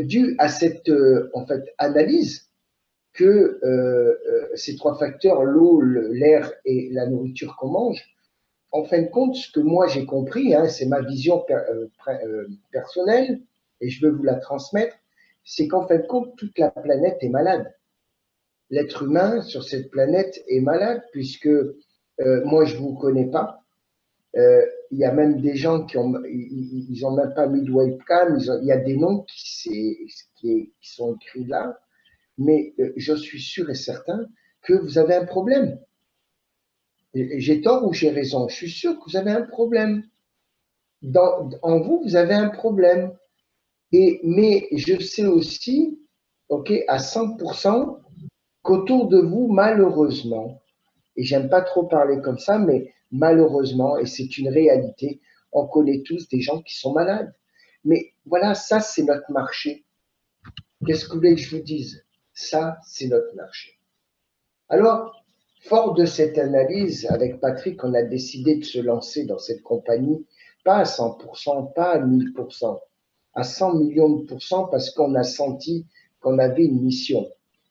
Dû à cette en fait, analyse que ces trois facteurs, l'eau, l'air et la nourriture qu'on mange, en fin de compte, ce que moi j'ai compris, hein, c'est ma vision personnelle, et je veux vous la transmettre, c'est qu'en fin de compte, toute la planète est malade. L'être humain sur cette planète est malade, puisque moi je ne vous connais pas. Il y a même des gens qui ont, ils ont même pas mis de webcam, il y a des noms qui sont écrits là, mais je suis sûr et certain que vous avez un problème. J'ai tort ou j'ai raison? Je suis sûr que vous avez un problème. En vous, vous avez un problème. Mais je sais aussi, ok, à 100%, qu'autour de vous, malheureusement, et j'aime pas trop parler comme ça, mais malheureusement, et c'est une réalité, on connaît tous des gens qui sont malades. Mais voilà, ça, c'est notre marché. Qu'est-ce que vous voulez que je vous dise? Ça, c'est notre marché. Alors, fort de cette analyse, avec Patrick, on a décidé de se lancer dans cette compagnie, pas à 100%, pas à 1000%, à 100 millions de pourcents, parce qu'on a senti qu'on avait une mission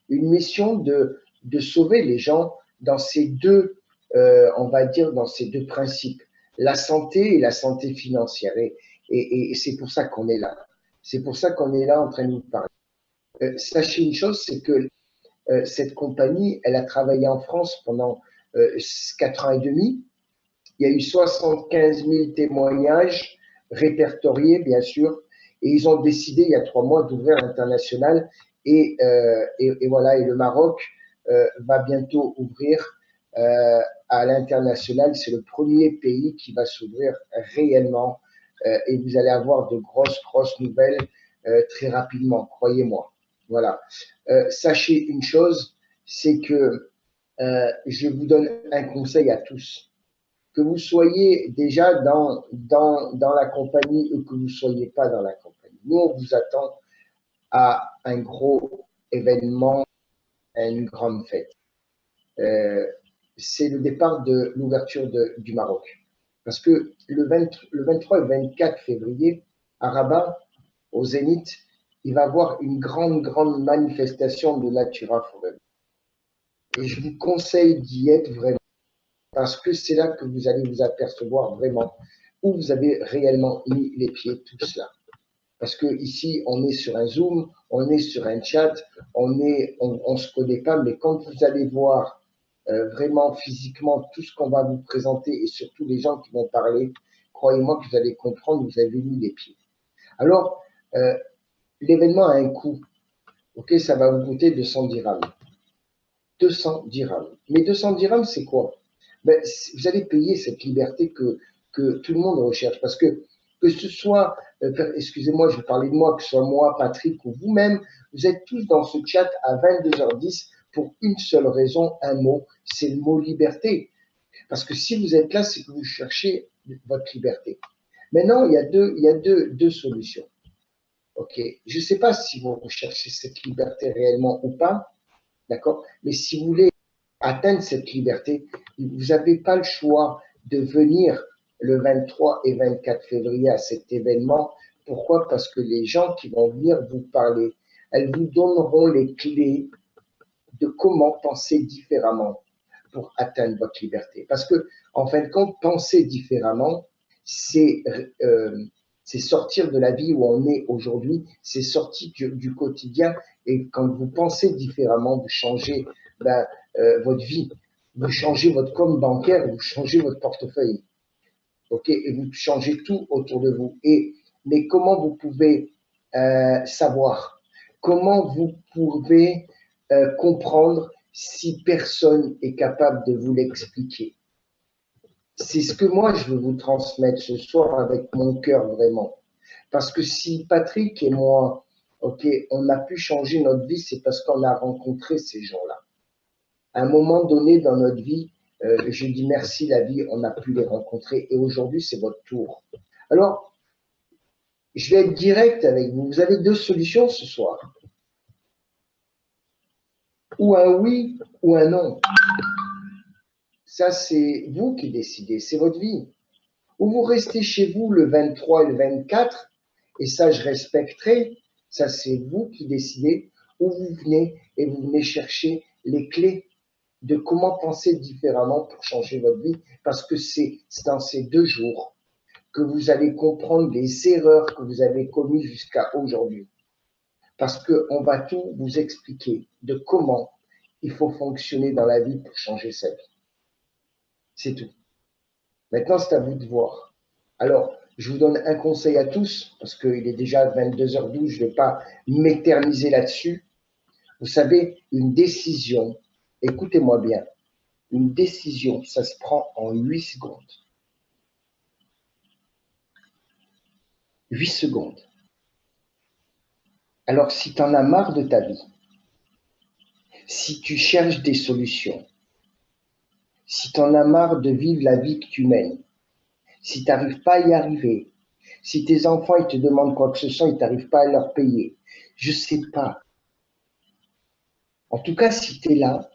de sauver les gens dans ces deux, on va dire, dans ces deux principes, la santé et la santé financière. Et c'est pour ça qu'on est là. C'est pour ça qu'on est là en train de nous parler. Sachez une chose, c'est que cette compagnie, elle a travaillé en France pendant 4 ans et demi. Il y a eu 75 000 témoignages répertoriés, bien sûr, et ils ont décidé il y a 3 mois d'ouvrir l'international. Et voilà, et le Maroc va bientôt ouvrir à l'international. C'est le premier pays qui va s'ouvrir réellement, et vous allez avoir de grosses nouvelles très rapidement, croyez-moi. Voilà. Sachez une chose, c'est que je vous donne un conseil à tous. Que vous soyez déjà dans la compagnie ou que vous ne soyez pas dans la compagnie. Nous, on vous attend à un gros événement, à une grande fête. C'est le départ de l'ouverture du Maroc. Parce que le 23 et 24 février, à Rabat, au Zénith, il va y avoir une grande manifestation de Natura Forever. Et je vous conseille d'y être vraiment, parce que c'est là que vous allez vous apercevoir vraiment où vous avez réellement mis les pieds, tout cela. Parce que ici, on est sur un Zoom, on est sur un chat, on se connaît pas, mais quand vous allez voir vraiment physiquement tout ce qu'on va vous présenter et surtout les gens qui vont parler, croyez-moi que vous allez comprendre, vous avez mis les pieds. Alors, l'événement a un coût. Ok, ça va vous coûter 210 dirhams. 200 dirhams. Mais 200 dirhams, c'est quoi? Ben, vous allez payer cette liberté que tout le monde recherche. Parce que ce soit, excusez-moi, je vais parler de moi, que ce soit moi, Patrick ou vous-même, vous êtes tous dans ce chat à 22h10 pour une seule raison, un mot, c'est le mot liberté. Parce que si vous êtes là, c'est que vous cherchez votre liberté. Maintenant, il y a deux solutions. Ok, je ne sais pas si vous recherchez cette liberté réellement ou pas, d'accord? Mais si vous voulez atteindre cette liberté, vous n'avez pas le choix de venir le 23 et 24 février à cet événement. Pourquoi? Parce que les gens qui vont venir vous parler, elles vous donneront les clés de comment penser différemment pour atteindre votre liberté. Parce que, en fin de compte, penser différemment, c'est sortir de la vie où on est aujourd'hui, c'est sortir du quotidien. Et quand vous pensez différemment, vous changez votre vie, vous changez votre compte bancaire, vous changez votre portefeuille. Ok, et vous changez tout autour de vous. Mais comment vous pouvez savoir? Comment vous pouvez comprendre si personne est capable de vous l'expliquer? C'est ce que moi je veux vous transmettre ce soir avec mon cœur vraiment. Parce que si Patrick et moi, ok, on a pu changer notre vie, c'est parce qu'on a rencontré ces gens-là. À un moment donné dans notre vie, Je dis merci la vie, on a pu les rencontrer et aujourd'hui c'est votre tour. Alors, je vais être direct avec vous. Vous avez deux solutions ce soir. Ou un oui ou un non. Ça, c'est vous qui décidez, c'est votre vie. Ou vous restez chez vous le 23 et le 24, et ça, je respecterai. Ça, c'est vous qui décidez. Ou vous venez et vous venez chercher les clés de comment penser différemment pour changer votre vie, parce que c'est dans ces 2 jours que vous allez comprendre les erreurs que vous avez commises jusqu'à aujourd'hui. Parce qu'on va tout vous expliquer de comment il faut fonctionner dans la vie pour changer sa vie. C'est tout. Maintenant, c'est à vous de voir. Alors, je vous donne un conseil à tous, parce qu'il est déjà 22h12, je ne vais pas m'éterniser là-dessus. Vous savez, une décision, écoutez-moi bien, une décision, ça se prend en 8 secondes. 8 secondes. Alors, si tu en as marre de ta vie, si tu cherches des solutions, si tu en as marre de vivre la vie que tu mènes, si tu n'arrives pas à y arriver, si tes enfants ils te demandent quoi que ce soit, ils n'arrivent pas à leur payer, je ne sais pas. En tout cas, si tu es là,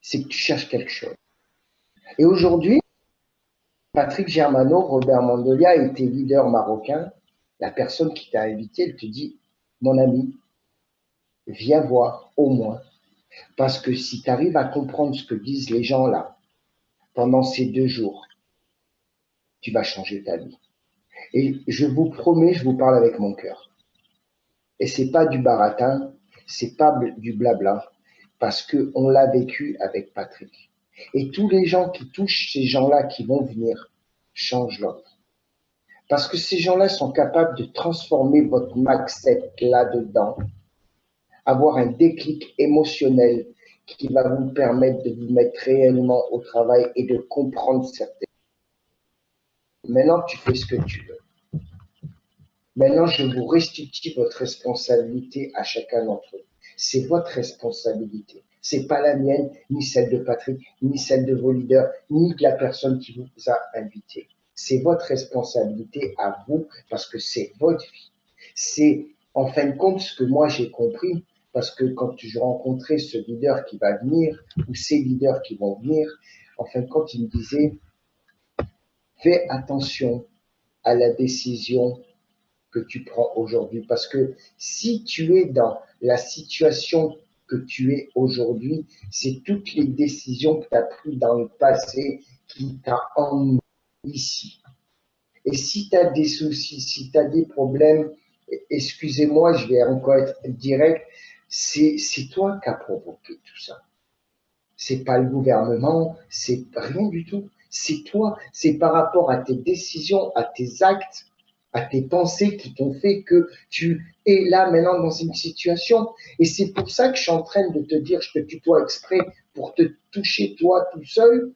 c'est que tu cherches quelque chose. Et aujourd'hui, Patrick Germano, Robert Mondolia était leader marocain. La personne qui t'a invité, elle te dit, mon ami, viens voir au moins. Parce que si tu arrives à comprendre ce que disent les gens là, pendant ces 2 jours, tu vas changer ta vie. Et je vous promets, je vous parle avec mon cœur. Et c'est pas du baratin, c'est pas du blabla, parce que on l'a vécu avec Patrick. Et tous les gens qui touchent ces gens-là qui vont venir changent leur vie. Parce que ces gens-là sont capables de transformer votre mindset là-dedans, avoir un déclic émotionnel qui va vous permettre de vous mettre réellement au travail et de comprendre certaines choses. Maintenant, tu fais ce que tu veux. Maintenant, je vous restitue votre responsabilité à chacun d'entre vous. C'est votre responsabilité. C'est pas la mienne, ni celle de Patrick, ni celle de vos leaders, ni de la personne qui vous a invité. C'est votre responsabilité à vous parce que c'est votre vie. C'est en fin de compte ce que moi j'ai compris parce que quand je rencontrais ce leader qui va venir ou ces leaders qui vont venir, en fin de compte, il me disait fais attention à la décision que tu prends aujourd'hui. Parce que si tu es dans la situation que tu es aujourd'hui, c'est toutes les décisions que tu as prises dans le passé qui t'ont emmené ici. Et si tu as des soucis, si tu as des problèmes, excusez-moi, je vais encore être direct, c'est toi qui as provoqué tout ça. C'est pas le gouvernement, c'est rien du tout. C'est toi, c'est par rapport à tes décisions, à tes actes, à tes pensées qui t'ont fait que tu es là maintenant dans une situation. Et c'est pour ça que je suis en train de te dire, je te tutoie exprès pour te toucher toi tout seul.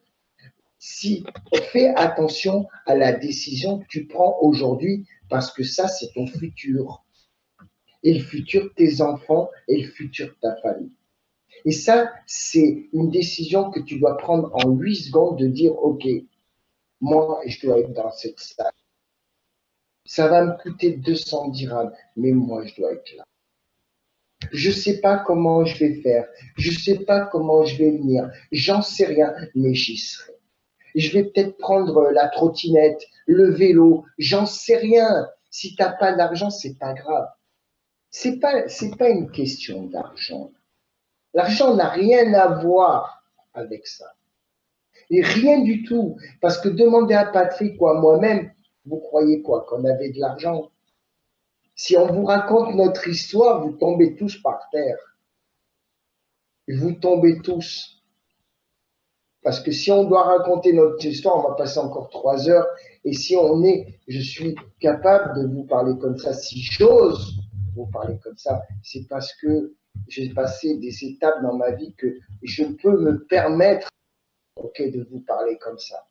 Si fais attention à la décision que tu prends aujourd'hui, parce que ça, c'est ton futur. Et le futur de tes enfants et le futur de ta famille. Et ça, c'est une décision que tu dois prendre en 8 secondes de dire, OK, moi, je dois être dans cette salle. Ça va me coûter 200 dirhams, mais moi, je dois être là. Je ne sais pas comment je vais faire. Je ne sais pas comment je vais venir. J'en sais rien, mais j'y serai. Je vais peut-être prendre la trottinette, le vélo, j'en sais rien. Si tu n'as pas d'argent, c'est pas grave. C'est pas une question d'argent. L'argent n'a rien à voir avec ça. Et rien du tout. Parce que demander à Patrick ou à moi-même, vous croyez quoi? Qu'on avait de l'argent? Si on vous raconte notre histoire, vous tombez tous par terre. Vous tombez tous. Parce que si on doit raconter notre histoire, on va passer encore 3 heures. Et si je suis capable de vous parler comme ça, si j'ose vous parler comme ça, c'est parce que j'ai passé des étapes dans ma vie que je peux me permettre, de vous parler comme ça.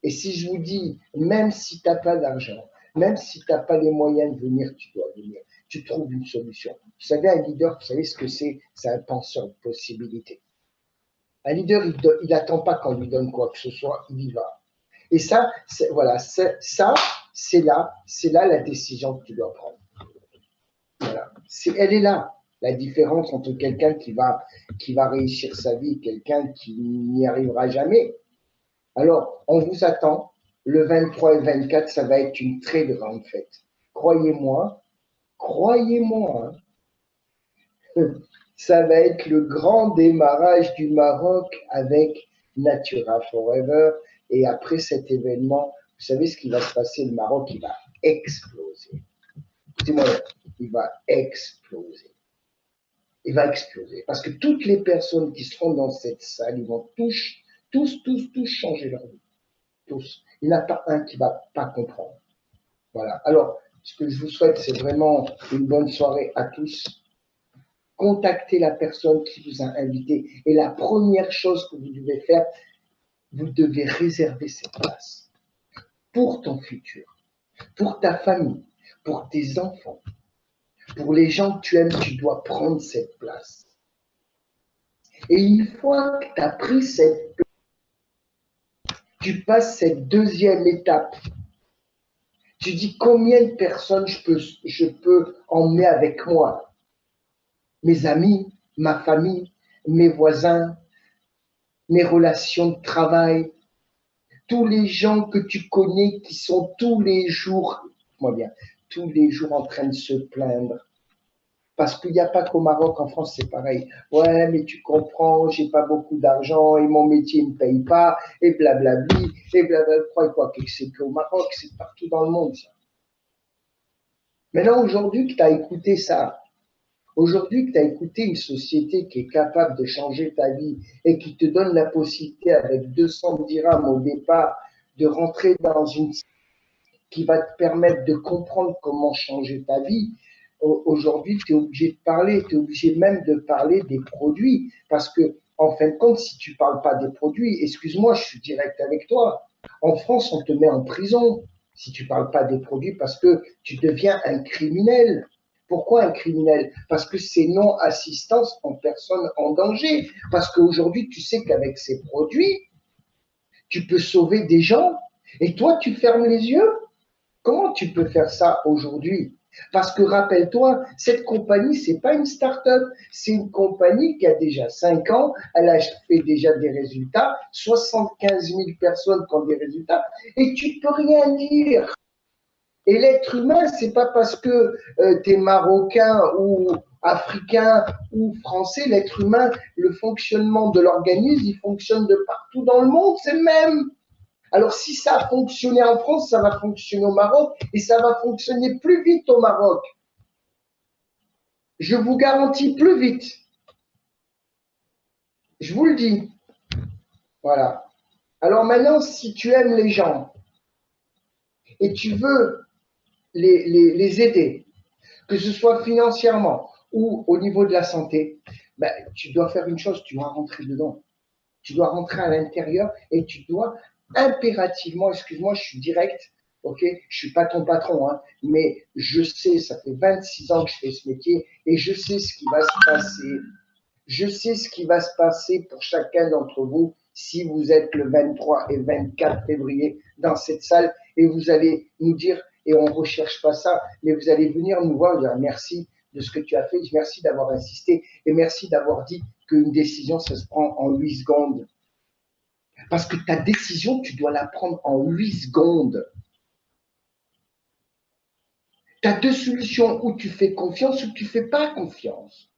Et si je vous dis, même si tu n'as pas d'argent, même si tu n'as pas les moyens de venir, tu dois venir. Tu trouves une solution. Vous savez, un leader, vous savez ce que c'est? C'est un penseur de possibilités. Un leader, il n'attend pas qu'on lui donne quoi que ce soit, il y va. Et ça, voilà, c'est là la décision que tu dois prendre. Voilà. Elle est là, la différence entre quelqu'un qui va réussir sa vie et quelqu'un qui n'y arrivera jamais. Alors, on vous attend. Le 23 et 24, ça va être une très grande fête. Croyez-moi, hein, ça va être le grand démarrage du Maroc avec Natura Forever. Et après cet événement, vous savez ce qui va se passer, le Maroc, il va exploser. Écoutez-moi, il va exploser. Il va exploser. Parce que toutes les personnes qui seront dans cette salle, ils vont tous changer leur vie. Tous. Il n'y en a pas un qui ne va pas comprendre. Voilà. Alors, ce que je vous souhaite, c'est vraiment une bonne soirée à tous. Contactez la personne qui vous a invité. Et la première chose que vous devez faire, vous devez réserver cette place pour ton futur, pour ta famille, pour tes enfants, pour les gens que tu aimes, tu dois prendre cette place. Et une fois que tu as pris cette place, tu passes cette deuxième étape. Tu dis combien de personnes je peux emmener avec moi. Mes amis, ma famille, mes voisins, mes relations de travail, tous les gens que tu connais qui sont tous les jours, tous les jours en train de se plaindre. Parce qu'il n'y a pas qu'au Maroc, en France c'est pareil. Ouais, mais tu comprends, j'ai pas beaucoup d'argent et mon métier ne me paye pas, et blablabli, et blablabla. Crois quoi, que c'est qu'au Maroc, c'est partout dans le monde ça. Maintenant, aujourd'hui que tu as écouté ça, aujourd'hui que tu as écouté une société qui est capable de changer ta vie et qui te donne la possibilité avec 200 dirhams au départ de rentrer dans une qui va te permettre de comprendre comment changer ta vie, aujourd'hui tu es obligé de parler, tu es obligé même de parler des produits parce que en fin de compte, si tu ne parles pas des produits, excuse-moi, je suis direct avec toi, en France on te met en prison si tu ne parles pas des produits parce que tu deviens un criminel. Pourquoi un criminel? Parce que c'est non-assistance en personne en danger. Parce qu'aujourd'hui, tu sais qu'avec ces produits, tu peux sauver des gens et toi, tu fermes les yeux. Comment tu peux faire ça aujourd'hui? Parce que rappelle-toi, cette compagnie, c'est pas une start-up, c'est une compagnie qui a déjà 5 ans, elle a fait déjà des résultats, 75 000 personnes qui ont des résultats, et tu peux rien dire. Et l'être humain, c'est pas parce que tu es marocain ou africain ou français, l'être humain, le fonctionnement de l'organisme, il fonctionne de partout dans le monde, c'est le même. Alors, si ça a fonctionné en France, ça va fonctionner au Maroc et ça va fonctionner plus vite au Maroc. Je vous garantis plus vite. Je vous le dis. Voilà. Alors maintenant, si tu aimes les gens et tu veux les aider, que ce soit financièrement ou au niveau de la santé, ben, tu dois faire une chose, tu dois rentrer dedans. Tu dois rentrer à l'intérieur et tu dois impérativement, excuse-moi, je suis direct, ok, je suis pas ton patron, hein, mais je sais, ça fait 26 ans que je fais ce métier et je sais ce qui va se passer. Je sais ce qui va se passer pour chacun d'entre vous si vous êtes le 23 et 24 février dans cette salle et vous allez nous dire, et on ne recherche pas ça, mais vous allez venir nous voir et dire merci de ce que tu as fait, merci d'avoir insisté et merci d'avoir dit qu'une décision, ça se prend en 8 secondes. Parce que ta décision, tu dois la prendre en 8 secondes. Tu as deux solutions, où tu fais confiance ou tu ne fais pas confiance.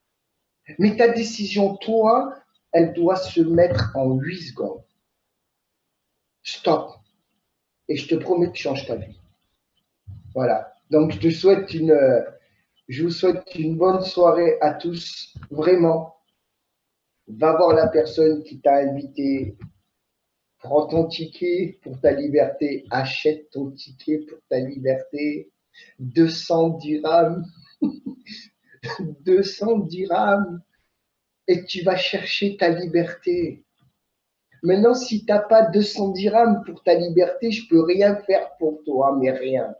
Mais ta décision, toi, elle doit se mettre en 8 secondes. Stop. Et je te promets que tu changes ta vie. Voilà. Donc, je vous souhaite une bonne soirée à tous. Vraiment. Va voir la personne qui t'a invité. Prends ton ticket pour ta liberté. Achète ton ticket pour ta liberté. 200 dirhams. 200 dirhams. Et tu vas chercher ta liberté. Maintenant, si tu n'as pas 200 dirhams pour ta liberté, je ne peux rien faire pour toi, mais rien.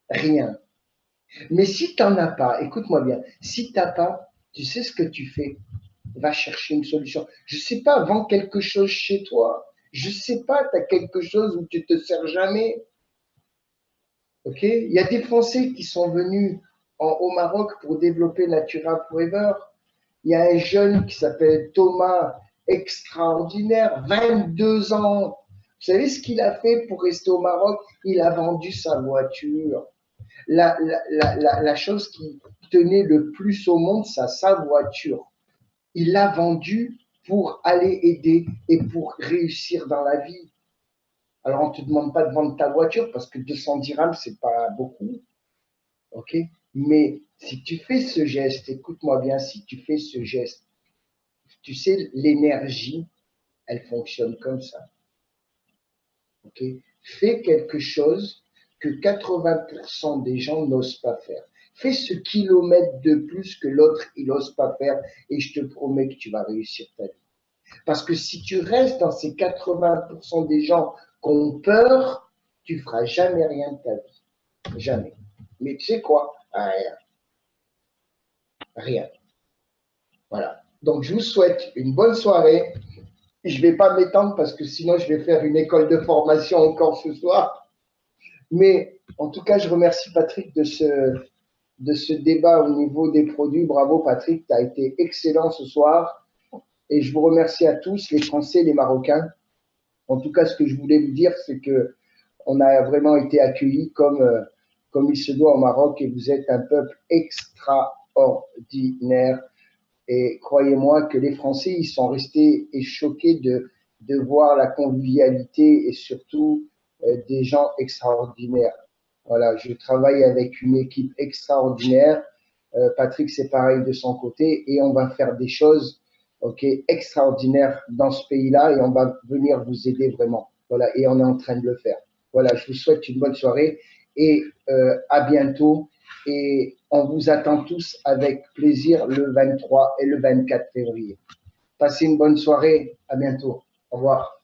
Rien. Mais si tu n'en as pas, écoute-moi bien, si tu n'as pas, tu sais ce que tu fais? va chercher une solution. Je sais pas, vends quelque chose chez toi. Je sais pas, tu as quelque chose où tu te sers jamais. Ok? Il y a des Français qui sont venus au Maroc pour développer Natura Forever. Il y a un jeune qui s'appelle Thomas, extraordinaire, 22 ans. Vous savez ce qu'il a fait pour rester au Maroc? Il a vendu sa voiture. La chose qui tenait le plus au monde, c'est sa voiture. Il l'a vendue pour aller aider et pour réussir dans la vie. Alors, on ne te demande pas de vendre ta voiture parce que 200 dirhams, c'est pas beaucoup. OK? Mais si tu fais ce geste, écoute-moi bien, si tu fais ce geste, tu sais, l'énergie, elle fonctionne comme ça. OK? Fais quelque chose que 80% des gens n'osent pas faire. Fais ce kilomètre de plus que l'autre, il n'ose pas faire et je te promets que tu vas réussir ta vie. Parce que si tu restes dans ces 80% des gens qui ont peur, tu feras jamais rien de ta vie. Jamais. Mais tu sais quoi? Rien. Rien. Voilà. Donc, je vous souhaite une bonne soirée. Je ne vais pas m'étendre parce que sinon, je vais faire une école de formation encore ce soir. Mais en tout cas, je remercie Patrick de ce débat au niveau des produits. Bravo Patrick, tu as été excellent ce soir. Et je vous remercie à tous, les Français, les Marocains. En tout cas, ce que je voulais vous dire, c'est que on a vraiment été accueillis comme il se doit au Maroc et vous êtes un peuple extraordinaire. Et croyez-moi que les Français, ils sont restés choqués de voir la convivialité et surtout des gens extraordinaires. Voilà, je travaille avec une équipe extraordinaire. Patrick, c'est pareil de son côté et on va faire des choses extraordinaires dans ce pays-là et on va venir vous aider vraiment. Voilà, et on est en train de le faire. Voilà, je vous souhaite une bonne soirée et à bientôt. Et on vous attend tous avec plaisir le 23 et le 24 février. Passez une bonne soirée. À bientôt. Au revoir.